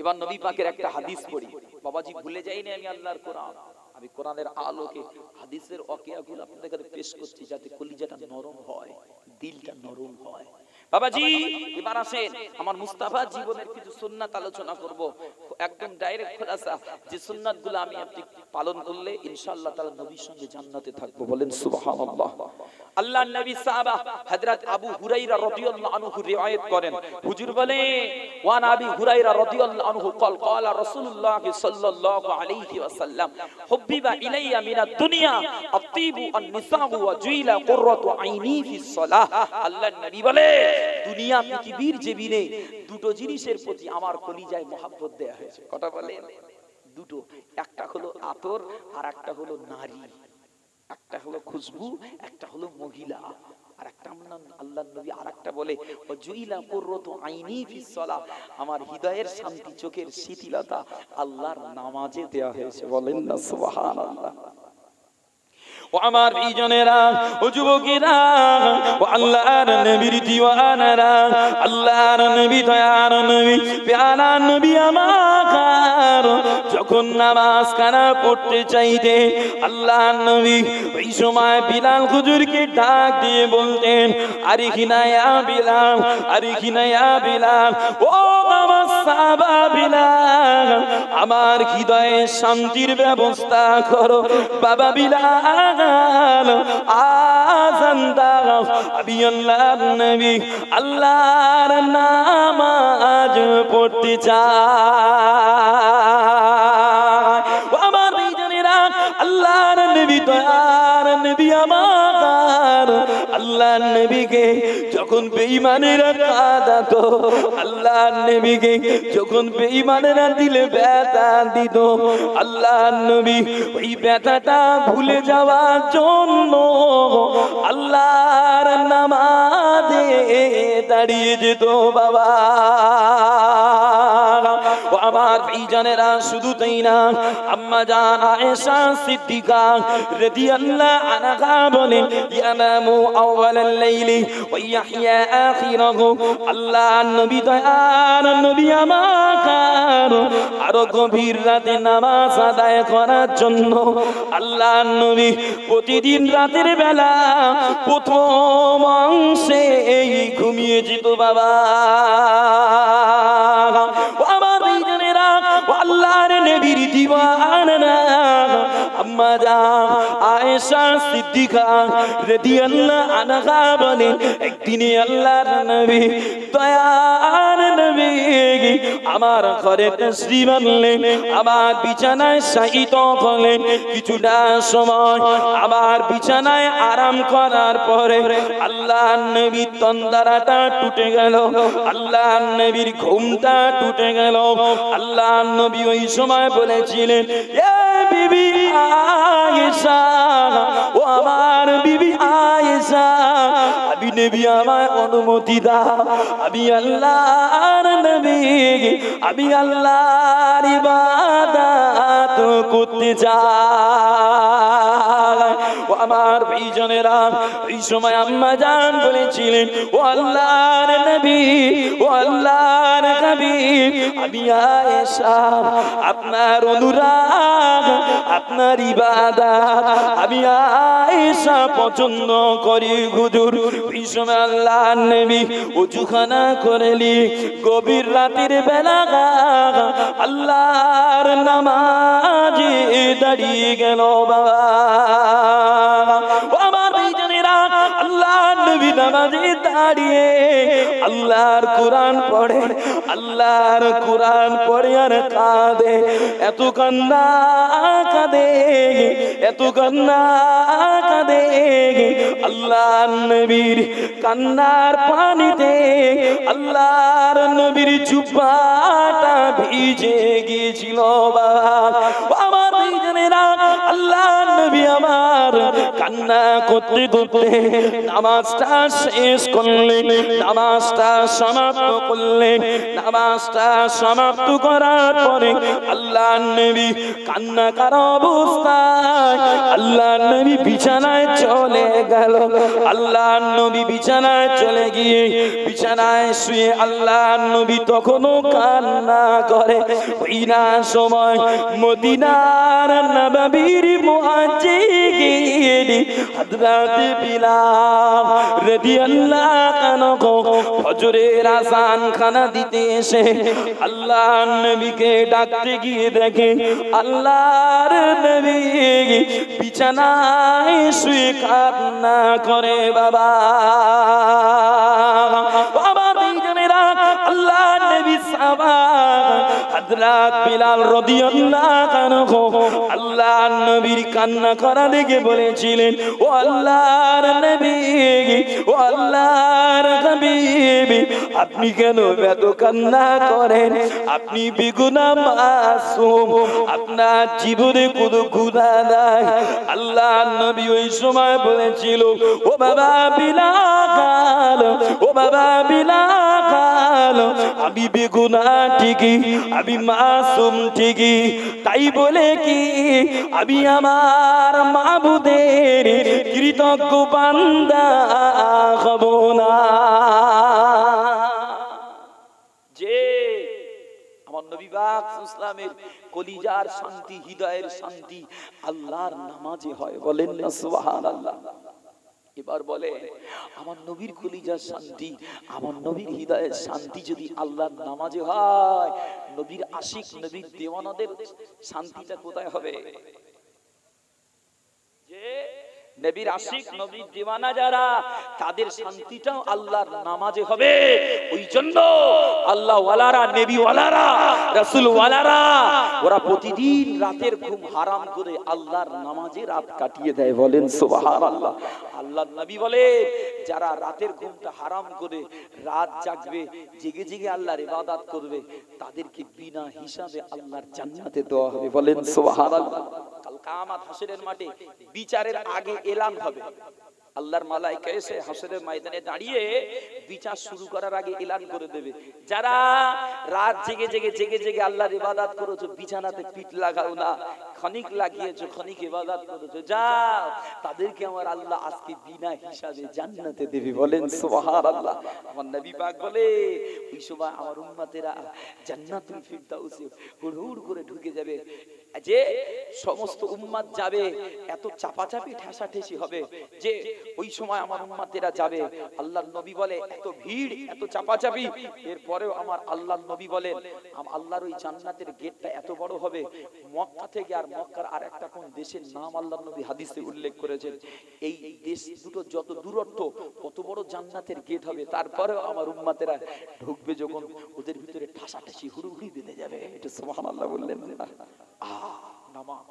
Speaker 1: এবার নবী পাকের একটা হাদিস পড়ি। বাবাজি ভুলে যাইনি আমি আল্লাহর কোরআন, আমি কোরআনের আলোকে হাদিসের ওয়াকিয়াগুলো আপনাদের কাছে পেশ করছি, যাতে কলিজাটা নরম হয়, দিলটা নরম হয়। বাবাজি এবার আসেন, আমার মুস্তাফার জীবনের কিছু সুন্নাত আলোচনা করব, একদম ডাইরেক্ট খোলাসা, যে সুন্নাতগুলো আমি আপনি পালন করলে ইনশাআল্লাহ তাআলা নবীর সঙ্গে জান্নাতে থাকবো। বলেন সুবহানাল্লাহ। আল্লাহর নবী সাহাবা হযরত আবু হুরায়রা রাদিয়াল্লাহু আনহু রিওয়ায়াত করেন, হুজুর বলে, ওয়া আবি হুরায়রা রাদিয়াল্লাহু আনহু قال قال رسول الله صلى الله عليه وسلم حبب الي من الدنيا الطيب والنساء وجعل قرة عيني في الصلاه। আল্লাহর নবী বলে, দুনিয়া পৃথিবীর জমিনে দুটো জিনিসের প্রতি আমার কলিজায় মহব্বত দেয়া হয়েছে। কথা বলেন, দুটো, একটা হলো আতর আর একটা হলো নারী, একটা হলো খুশবু, একটা হলো মহিলা, আর একটা আল্লাহর নবী আরেকটা বলে, ওয়াজুইলা কুররাতু আইনি ফিস সালাহ, আমার হৃদয়ের শান্তি, চোখের শীতলতা আল্লাহর নামাজে দেয়া হয়েছে। বলেন না সুবহানাল্লাহ। ও আমার বিজনেরা, ও যুবকেরা, ও আল্লাহর নবীর দিওয়ানারা, আল্লাহর নবী দয়ার নবী প্যারা নবী আমার যখন নামাজ কানা পড়তে চাইতে আল্লাহর নবী ওই সময় বিলাল হুজুরকে ডাক দিয়ে বলতেন, আরিখিনা ইয়া বিলাল, আরিখিনা ইয়া বিলাল, ও আমার সাহাবা বিলাল, আমার হৃদয়ে শান্তির ব্যবস্থা করো বাবা বিলাল, আযান দাও। আমি আল্লাহর নবী আল্লাহর নামাজ পড়তে চাই। আমার বিজনেরা, আল্লাহর নবী দয়ার নবী আমার, আল্লাহর নবীকে যখন বেঈমানেরা কাঁদাতো, আল্লাহর নবীকে যখন বেঈমানেরা দিলে ব্যথা দিত, আল্লাহর নবী ওই ব্যথাটা ভুলে যাওয়ার জন্য আল্লাহর নামাজে দাঁড়িয়ে যেত বাবা। আমার ভাইজানেরা, শুধু তাই না, আম্মা জান আয়েশা সিদ্দিকা রাদিয়াল্লাহু আনহা বলেন, ইয়ানামু আউয়ালাল লাইলি ওয়া ইয়াহইয়া আখিরাহু। আল্লাহর নবী দয়ার নবী আমার আরো গভীর রাতে নামাজ আদায় করার জন্য আল্লাহর নবী প্রতিদিন রাতের বেলা প্রথম অংশে এই ঘুমিয়ে যেত বাবা। আমার আল্লাহর নবীর দিওয়ানা, আম্মা জান আয়েশা সিদ্দিকা রাদিয়াল্লাহু আনহা বলেন একদিনে আল্লাহর নবী দয়ার নবী আমার ঘরে তাশরীফ আনলেন, আমার বিছানায় শায়িত হলেন। কিছুটা সময় আমার বিছানায় আরাম করার পরে আল্লাহর নবীর তন্দারাটা টুটে গেল, আল্লাহর নবীর ঘুমটা টুটে গেল। আল্লাহর নবী ওই সময় বলেছিলেন, এ বিবি আয়েশা, ও আমার বিবি আয়েশা, আমি নবী আমায় অনুমতি দাও, আমি আল্লাহর নবী, আমি আল্লাহর ইবাদত করতে চাই। ও আমার ভাইজানেরা, এই সময় আম্মা জান বলেছিলেন, ও আল্লাহর নবী, ও আল্লাহর হাবিব, আমি আয়েশা আপনার অনুরাগ, আপনার ইবাদত আমি আয়েশা পছন্দ করি হুজুর। এই সময় আল্লাহর নবী ওযুখানা করলি, গভীর রাতের বেলা আল্লাহর নামাজে দাঁড়িয়ে গেল। বাবা আমার ভাইজানেরা, আল্লাহর নবী নামাজে দাঁড়িয়ে আল্লাহর কোরআন পড়ে, আল্লাহর কোরআন পড়ে আর কাঁদে, এত কান্না কাঁদে, এত কান্না কাঁদে। আল্লাহর নবীর কান্নার পানিতে আল্লাহর নবীর জুব্বাটা ভিজে গিয়েছিল। বাবা আমার ভাইজানেরা, আল্লাহর নবী আমার কান্না করতে করতে নামাজটা শেষ করলেন, নামাজটা সমাপ্ত করলেন। নামাজটা সমাপ্ত করার পরে আল্লাহর নবী কান্নাকার অবস্থায় আল্লাহর নবী বিছানায় চলে গেল। আল্লাহর নবী বিছানায় চলে গিয়ে বিছানায় শুয়ে আল্লাহর নবী তখনও কান্না করে। ওই না সময় মদিনার নববীর মুআজ্জিন হযরত বিলাল রাদিয়াল্লাহু আনহু ফজরের আযান খানা দিতে এসে আল্লাহর নবীকে ডাকতে গিয়ে দেখে আল্লাহর নবী বিছানায় শুয়ে কান্না করে। বাবা আমার ভাইজানেরা, আল্লাহর নবী সাহাবা হযরত বিলাল রাদিয়াল্লাহু আনহু আল্লাহর নবীর কান্না করা দেখে বলেছিলেন, ও আল্লাহর নবী, ও আল্লাহর হাবিব, আপনি কেন এত কান্না করেন? আপনি বেগুনাহ মাসুম, আপনার জীবনে কোনো গুনাহ নাই। আল্লাহর নবী ওই সময় বলেছিল, ও বাবা বিলাল, ও বাবা বিলাল, আমি বেগুনাহ ঠিকই, আমি মাসুম ঠিকই, তাই বলে কি আমি আমার মাবুদের কৃতজ্ঞ বান্দা হব না? যে আমার নবী পাক ইসলামের কলিজার শান্তি, হৃদয়ের শান্তি আল্লাহর নামাজে হয়। বলেন না সুবহানাল্লাহ। এবার বলে আমার নবীর কলিজার শান্তি, আমার নবীর হৃদয়ের শান্তি যদি আল্লাহর নামাজে হয়, নবীর আশিক, নবীর দেওয়ানাদের শান্তিটা কোথায় হবে? যে নবীর আশিক, নবীর দিওয়ানা যারা, তাদের শান্তিটাও আল্লাহর নামাজে হবে। ওই জন্য আল্লাহ ওয়ালারা, নবী ওয়ালারা, রাসূল ওয়ালারা ওরা প্রতিদিন রাতের ঘুম হারাম করে আল্লাহর নামাজে রাত কাটিয়ে দেয়। বলেন সুবহানাল্লাহ। আল্লাহর নবী বলে, যারা রাতের ঘুমটা হারাম করে রাত জাগবে, জেগে জেগে আল্লাহর ইবাদত করবে, তাদেরকে বিনা হিসাবে আল্লাহর জান্নাতে দেওয়া হবে। বলেন সুবহানাল্লাহ। কাল কিয়ামত হাসরের মাঠে বিচারের আগে এলান হবে। আল্লাহর মালায়েকা এসে হাসরের ময়দানে দাঁড়িয়ে বিচার শুরু করার আগে এলান করে দেবে, যারা রাত জেগে জেগে জেগে জেগে আল্লাহর ইবাদত করেছো, বিছানাতে পিঠ লাগাও না, খনিক লাগিয়েছো, খনিক ইবাদত করেছো, যাও, তাদেরকে আমার আল্লাহ আজকে বিনা হিসাবে জান্নাতে দেবে। বলেন সুবহানাল্লাহ। আমার নবী পাক বলে, ওই সময় আমার উম্মতেরা জান্নাতুল ফিরদাউসে হুড় হুড় করে ঢুকে যাবে। যে সমস্ত উম্মাত যাবে, এত চাপাচাপি ঠেসাঠেসি হবে যে ওই সময় আমার উম্মাতেরা যাবে, আল্লাহর নবী বলে এত ভিড় এত চাপাচাপি, এরপরেও আমার আল্লাহর নবী বলেন আল্লাহর ওই জান্নাতের গেটটা এত বড় হবে, মক্কা থেকে আর মক্কার আর একটা কোন দেশের নাম আল্লাহর নবী হাদিসে উল্লেখ করেছেন, এই দেশ দুটো যত দূরত্ব কত বড় জান্নাতের গেট হবে, তারপরেও আমার উম্মাতেরা ঢুকবে যখন ওদের ভিতরে ঠাসাঠাসি হুড়ুহুড়ি বেঁধে যাবে। এটা সুবহানাল্লাহ বললেন না? নামাজ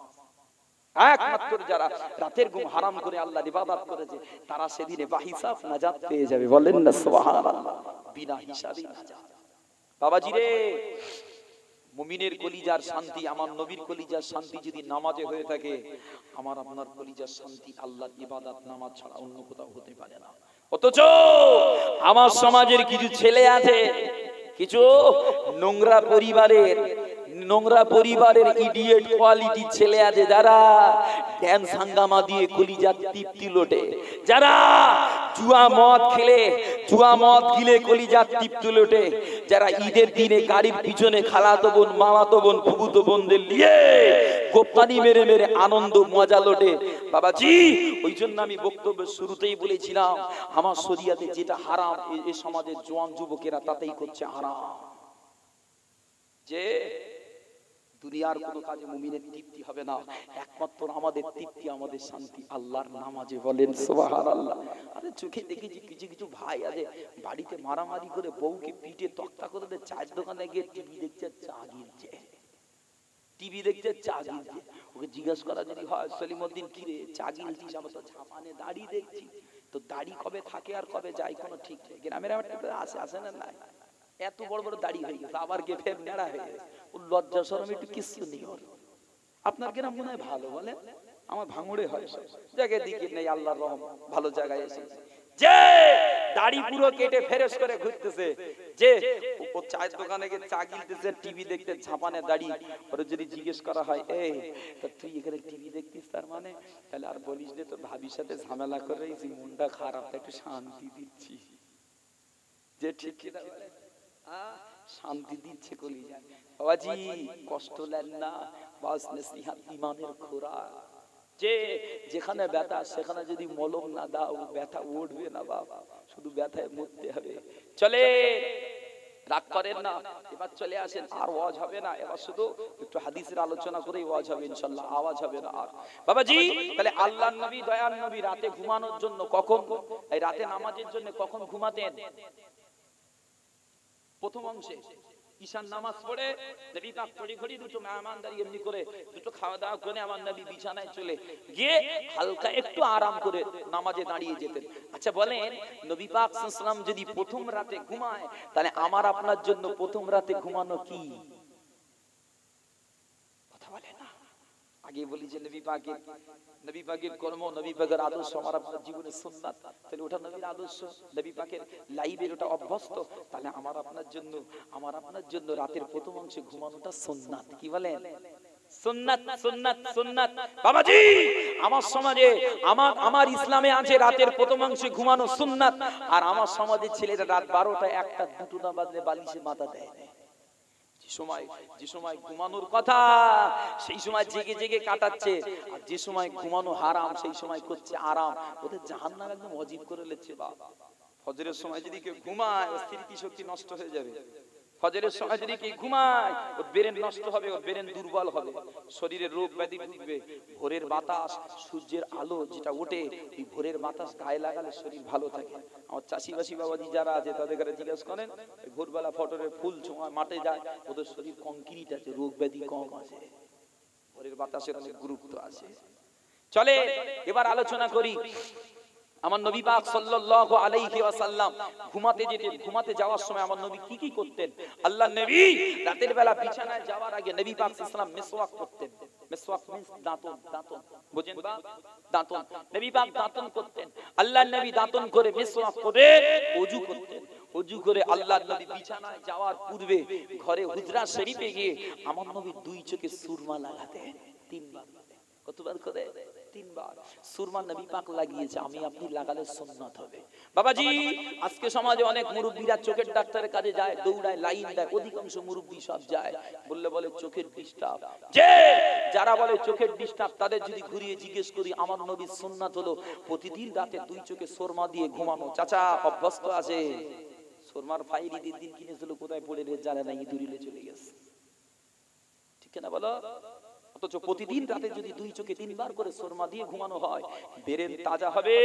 Speaker 1: একমাত্র যারা রাতের ঘুম হারাম করে আল্লাহর ইবাদত করেছে তারা সেদিনে বাহিসাব নাজাত পেয়ে যাবে। বলেন না সুবহানাল্লাহ? বিনা হিসাবে নাজাত। বাবাজি রে, মুমিনের কলিজার শান্তি, আমার নবীর কলিজার শান্তি যদি নামাজে হয়ে থাকে, আমার আপনার কলিজার শান্তি আল্লাহর ইবাদত নামাজ ছাড়া অন্য কোথাও হতে পারে না। অথচ আমার সমাজের কিছু ছেলে আছে, কিছু নোংরা পরিবারের ইডিয়েট কোয়ালিটি ছেলে আছে, যারা ড্যান্স হাঙ্গামা দিয়ে কলিজার তৃপ্তি লোটে, যারা জুয়া মদ গিলে কলিজার তৃপ্তি লোটে, যারা ঈদের দিনে গাড়ির পিছনে খালাতো বোন মামাতো বোন ফুফুতো বোনদের নিয়ে গোপ্তানি মেরে মেরে আনন্দ মজা লোটে। বাবাজি, ওই জন্য আমি বক্তব্যের শুরুতেই বলেছিলাম আমার শরিয়াতে যেটা হারাম এই সমাজের জওয়ান যুবকেরা তাতেই করছে হারাম। যে দুনিয়ার কোনো কাজে মুমিনের তৃপ্তি হবে না, একমাত্র আমাদের তৃপ্তি আমাদের শান্তি আল্লাহর নামাজে। বলেন সুবহানাল্লাহ। আরে চোখে দেখেছি কিছু কিছু ভাই আছে বাড়িতে মারামারি করে বউকে পিঠে তক্তা করে দেয়, চায়ের দোকানে গিয়ে টিভি দেখছে চা গিলছে, ওকে জিজ্ঞাসা করা যদি হয় সলিমউদ্দিন কি রে চা গিলছিস? আমরা তো ঝাপানে দাড়ি দেখছি, তো দাড়ি কবে থাকে আর কবে যায় কোনো ঠিক নেই। গ্রামের আসে না নাই, এত বড় বড় দাড়ি হয়ে গেছে, আবার গে ফের নেড়া হয়ে গেছে, ও লজ্জা শরম একটু কিছু নেই ওর। আপনার গ্রাম মনে হয় ভালো, বলেন? আমার ভাঙড়ে হয় সব জায়গায় দিকে নেই, আল্লাহর রহম ভালো জায়গায় এসে যে দাড়ি পুরো কেটে ফেরেশ করে ঘুরতেছে, যে ও চায়ের দোকানে গিয়ে চা গিলতেছে, টিভি দেখতে ঝাপানে দাড়ি, ওর যদি জিজ্ঞেস করা হয় এই তা তুই এখানে টিভি দেখতিস, তার মানে তাহলে আর বলিস যে তোর ভাবির সাথে ঝামেলা করে মনটা খারাপ, একটু শান্তি দিচ্ছি, যে ঠিক কিনা শান্তি দিচ্ছে কলিজায়। বাবাজি কষ্ট নেন না, বাস নসিহত ঈমানের খোরাক। যে যেখানে ব্যথা সেখানে যদি মলম না দাও ব্যথা উঠবে না বাবা, শুধু ব্যথায় মরতে হবে। চলে রাগ করেন না, এবার চলে আসেন, আর ওয়াজ হবে না, এবার শুধু একটু হাদিসের আলোচনা করেই ওয়াজ হবে ইনশাআল্লাহ, আওয়াজ হবে না আর। বাবাজি তাহলে আল্লাহর নবী দয়ার নবী রাতে ঘুমানোর জন্য কখন, এই রাতে নামাজের জন্য কখন ঘুমাতেন? প্রথম অংশে ঈশান নামাজ পড়ে নবী পাক ঘড়ি দুটো মেহমানদারি এমনি করে দুটো খাওয়া দাওয়া করে আমার নবী বিছানায় চলে গিয়ে হালকা একটু আরাম করে নামাজে দাঁড়িয়ে যেতেন। আচ্ছা বলেন, নবী পাক সাল্লাল্লাহু আলাইহি ওয়াসাল্লাম যদি প্রথম রাতে ঘুমায়, তাহলে আমার আপনার জন্য প্রথম রাতে ঘুমানো কি? কথা বলে না। আগে বলি যে নবী পাকের কর্ম, নবী পাকের আদর্শ আমার আপনার জীবনের সুন্নাত, তাহলে ওটা নবীর আদর্শ, নবী পাকের লাইফের ওটা অভ্যস্ত, তাহলে আমার আপনার জন্য রাতের প্রথম অংশে ঘুমানোটা সুন্নাত। কি বলেন? সুন্নাত সুন্নাত সুন্নাত। বাবাজি আমার সমাজে আমার ইসলামে আছে রাতের প্রথম অংশে ঘুমানো সুন্নাত, আর আমার সমাজের ছেলেরা রাত 12টা 1টা 2টো না বাজলে বালিশে মাথা দেয় না। যে সময় ঘুমানোর কথা সেই সময় জেগে জেগে কাটাচ্ছে, আর যে সময় ঘুমানো হারাম সেই সময় করছে আরাম। ওদের জাহান্নাম একদম অজীব করে লেছে বাবা। ফজরের সময় যদি কেউ ঘুমায় ওর স্মৃতি শক্তি নষ্ট হয়ে যাবে, ফজরের সময় যদি কেউ ঘুমায় ওর ব্রেন নষ্ট হবে, ওর ব্রেন দুর্বল হবে, শরীরে রোগ ব্যাধি ঢুকবে। ভোরের বাতাস সূর্যের আলো যেটা ওঠে, এই ভোরের বাতাস গায়ে লাগালে শরীর ভালো থাকে। আমার চাষিবাসী বাবাজি যারা আছে তাদের কাছে জিজ্ঞাসা করেন, ভোরবেলা ফটরের ফুল ছোঁয়া মাঠে যায়, ওদের শরীর কংক্রিট আছে, রোগ ব্যাধি কম আছে, ভোরের বাতাসের অনেক গুরুত্ব আছে। চলে এবার আলোচনা করি আমার নবী পাক সাল্লাল্লাহু আলাইহি ওয়াসাল্লাম ঘুমাতে যাওয়ার সময় আমার নবী কি কি করতেন। আল্লাহর নবী রাতের বেলা বিছানায় যাওয়ার আগে নবী পাক সাল্লাল্লাহু আলাইহি ওয়াসাল্লাম মিসওয়াক করতেন। মিসওয়াক মিন্স দাঁতন, বুঝেন বা দাঁতন, নবী পাক দাঁতন করতেন। আল্লাহর নবী দাঁতন করে মিসওয়াক করে ওযু করতেন। ওযু করে আল্লাহর নবী বিছানায় যাওয়ার পূর্বে ঘরে হুজরা শরীফে গিয়ে আমার নবী দুই চোখে সুরমা লাগাতেন 3 বার। কতবার করে? 3 বার সুরমা নবী পাক লাগিয়েছে, আমি আপনি লাগালে সুন্নাত হবে। বাবাজি আজকে সমাজে অনেক মুরব্বীরা চোখের ডাক্তারের কাছে যায়, দৌড়ায়, লাইন দেয়, অধিকাংশ মুরব্বী সব যায়, বলে চোখের ডিস্টার্ব। যে যারা বলে চোখের ডিস্টার্ব তাদের যদি ঘুরিয়ে জিজ্ঞেস করি, আমার নবীর সুন্নাত হলো প্রতিদিন রাতে 2 চোখে সুরমা দিয়ে ঘুমানো। চাচা অভ্যস্ত আছে, সুরমার ফাইল দিন কিনেছিল, কোথায় পড়ে রে জানে না, ইঁদুরিলে চলে গেছে, ঠিক না বলো? অথচ প্রতিদিন রাতে যদি 2 চোখে 3 বার করে সুরমা দিয়ে ঘুমানো হয়, ব্রেন তাজা হবে,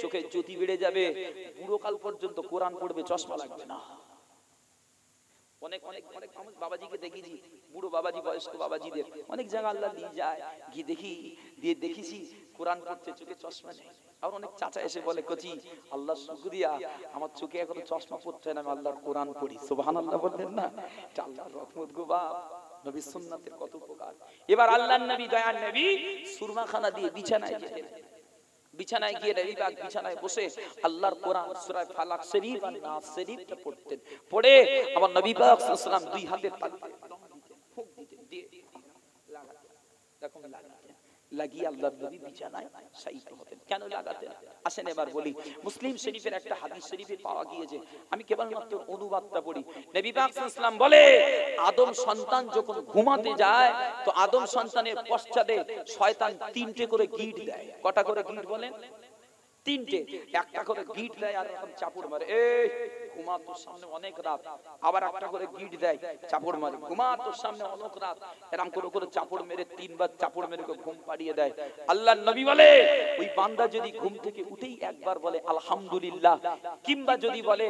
Speaker 1: চোখে জ্যোতি বেড়ে যাবে, বুড়োকাল পর্যন্ত কোরআন পড়বে, চশমা লাগবে না। অনেক অনেক অনেক বাবাজিকে দেখেছি, বুড়ো বাবাজি, বয়স্ক বাবাজিদের অনেক জায়গা আল্লাহ নিয়ে যায়, গিয়ে দেখেছি কোরআন পড়ছে, চোখে চশমা নেই। আর অনেক চাচা এসে বলে, কচি আল্লাহ শুকরিয়া, আমার চোখে এখনো চশমা পড়ছে না, আমি আল্লাহর কোরআন পড়ি। সুবহানাল্লাহ বললেন না? এটা আল্লাহর রহমত গো বাপ, নবীর সুন্নাতের কত উপকার। এবার আল্লাহর নবী, দয়ার নবী সুরমাখানা দিয়ে বিছানায় যেতেন। বিছানায় গিয়ে নবী পাক বিছানায় বসে আল্লাহর কোরআন সূরা ফালাক শরীফ আর নাস শরীফটা পড়তেন। পড়ে আমার নবী পাক সাল্লাল্লাহু আলাইহি ওয়াসাল্লাম 2 হাতের তালুতে ফুঁক দিতেন, দিয়ে লাগাতেন, এরকম লাগিয়ে আল্লাহর নবী বিছানায় শায়িত হতেন। কেন লাগাতেন আসেন এবার বলি। মুসলিম শরীফের একটা হাদিস শরীফে পাওয়া গিয়েছে, আমি কেবলমাত্র অনুবাদটা পড়ি। নবী পাক সাল্লাল্লাহু আলাইহি ওয়াসাল্লাম বলে, আদম সন্তান যখন ঘুমাতে যায় তো আদম সন্তানের পশ্চাতে শয়তান 3টে করে গিট দেয়। কটা করে গিট বলেন? 3টে। একটা করে গিট দেয় আর এরকম চাপড় মারে, এই ঘুমা, তোর সামনে অনেক রাত। আবার একটা করে গিট দেয়, চাপড় মারে, ঘুমা, তোর সামনে অনেক রাত। এরকম করে চাপড় মেরে 3 বার চাপড় মেরে ঘুম পাড়িয়ে দেয়। আল্লাহর নবী বলে, ওই বান্দা যদি ঘুম থেকে উঠেই একবার বলে আলহামদুলিল্লাহ, কিংবা যদি বলে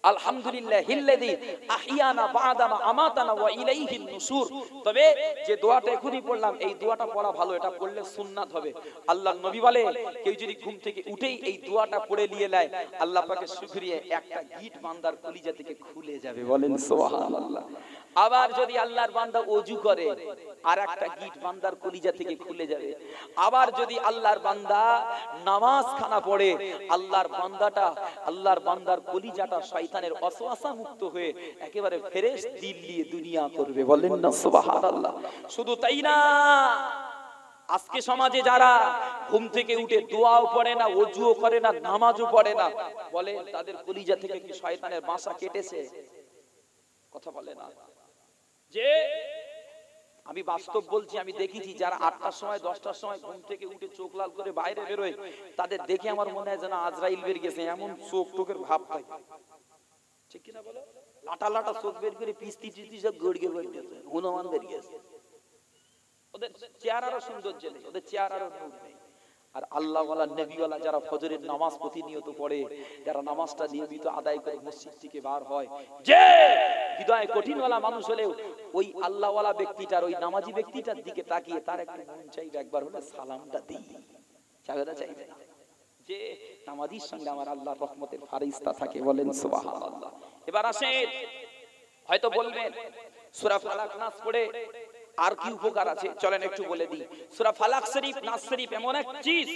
Speaker 1: আলহামদুলিল্লাহিল্লাযী আহিয়ানা বা'দামা আমাতানা ওয়া ইলাইহিন নুশুর, তবে যে দোয়াটা এখনই পড়লাম এই দোয়াটা পড়া ভালো, এটা পড়লে সুন্নাত হবে। আল্লাহর নবী বলে, কেউ যদি ঘুম থেকে উঠেই এই দোয়াটা পড়ে নিয়ে নেয়, আল্লাহ পাকের শুকরিয়া একটা গিট বান্দার কলিজা থেকে খুলে যাবে। বলেন সুবহানাল্লাহ। আবার যদি আল্লাহর বান্দা ওযু করে, আর একটা গিট বান্দার কলিজা থেকে খুলে যাবে। আবার যদি আল্লাহর বান্দা নামাজ খানা পড়ে, আল্লাহর বান্দার কলিজাটা শয়তানের ওয়াসওয়াসা মুক্ত হয়ে একেবারে ফ্রেশ দিল নিয়ে দুনিয়া করবে। বলেন না সুবহানাল্লাহ। শুধু তাই না, আজকে সমাজে যারা ঘুম থেকে উঠে দোয়াও পড়ে না, ওযুও করে না, নামাজও পড়ে না, বলে তাদের কলিজা থেকে কি শয়তানের বাসা কেটেছে? কথা বলে না। যে আমি বাস্তব বলছি, আমি দেখেছি যারা 8টার সময় 10টার সময় ঘুম থেকে উঠে চোখ লাল করে বাইরে বেরোয়, তাদের দেখে আমার মনে হয় যেন আজরাইল বের গেছে, এমন চোখ টোকের ভাব পাই, ঠিক কিনা বলো? লাটা লাটা চোখ বের করে পিস্তি টিস্তি সব গড়িয়ে গেছে, হনুমান বের গেছে। ওদের চেহারারও সৌন্দর্য নেই, ওদের চেহারারও নূর নেই। আর আল্লাহওয়ালা নবীওয়ালা যারা ফজরের নামাজ প্রতিনিয়ত পড়ে, যারা নামাজটা নিয়মিত আদায় করে মসজিদ থেকে বার হয়, যে হৃদয় কঠিনওয়ালা মানুষ হলেও ওই আল্লাহওয়ালা ব্যক্তিটার, ওই নামাজি ব্যক্তিটার দিকে তাকিয়ে তার একটু মন চাইবে একবার হলে সালামটা দিই, চাইবে না যে নামাজির সঙ্গে আমার আল্লাহর রহমতের ফারিস্তা থাকে। বলেন সুবহানাল্লাহ। এবার আসেন, হয়তো বলবেন সূরা ফালাক নাস পড়ে আর কি উপকার আছে, চলেন একটু বলে দিই। সূরা ফালাক শরীফ, নাস শরীফ এমন এক চিজ,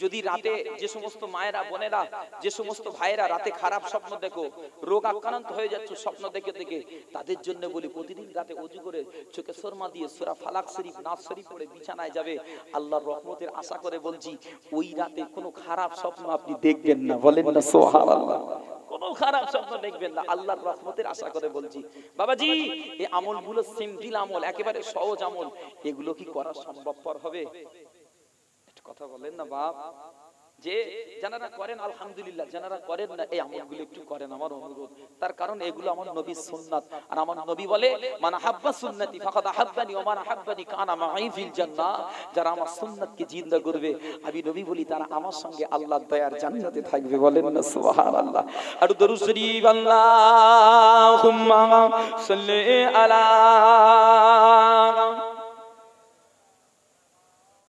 Speaker 1: যদি রাতে যে সমস্ত মায়েরা, বোনেরা, যে সমস্ত ভাইয়েরা রাতে খারাপ স্বপ্ন দেখো, রোগ আক্রান্ত হয়ে যাচ্ছ স্বপ্ন দেখে দেখে, তাদের জন্য বলি প্রতিদিন রাতে ওযু করে চোখে সুরমা দিয়ে সূরা ফালাক শরীফ, নাস শরীফ পড়ে বিছানায় যাবে, আল্লাহর রহমতের আশা করে বলছি ওই রাতে কোনো খারাপ স্বপ্ন আপনি দেখবেন না। বলেন না সুবহানাল্লাহ। কোনো খারাপ স্বপ্ন দেখবেন না, আল্লাহর রহমতের আশা করে বলছি। বাবাজি এই আমলগুলো সিম্পল আমল, একেবারে সহজ আমল, এগুলো কি করা সম্ভবপর হবে? একটা কথা বলেন না বাপ। যে যারা করেন আলহামদুলিল্লাহ, যারা করেন না এই আমলগুলো একটু করেন, আমার অনুরোধ। তার কারণ এগুলো আমার নবীর সুন্নাত, আর আমার নবী বলে মান আহাব্বা সুন্নতি ফাকাদ আহাব্বানি ওয়া মান আহাব্বানি কানা মাই ফিল জান্নাহ। যারা আমার সুন্নাতকে জিন্দা করবে, আমি নবী বলি তারা আমার সঙ্গে আল্লাহর দয়ার জান্নাতে থাকবে। বলেন না সুবহানাল্লাহ। আর দরুদ শরীফ, আল্লাহুম্মা সাল্লি আলা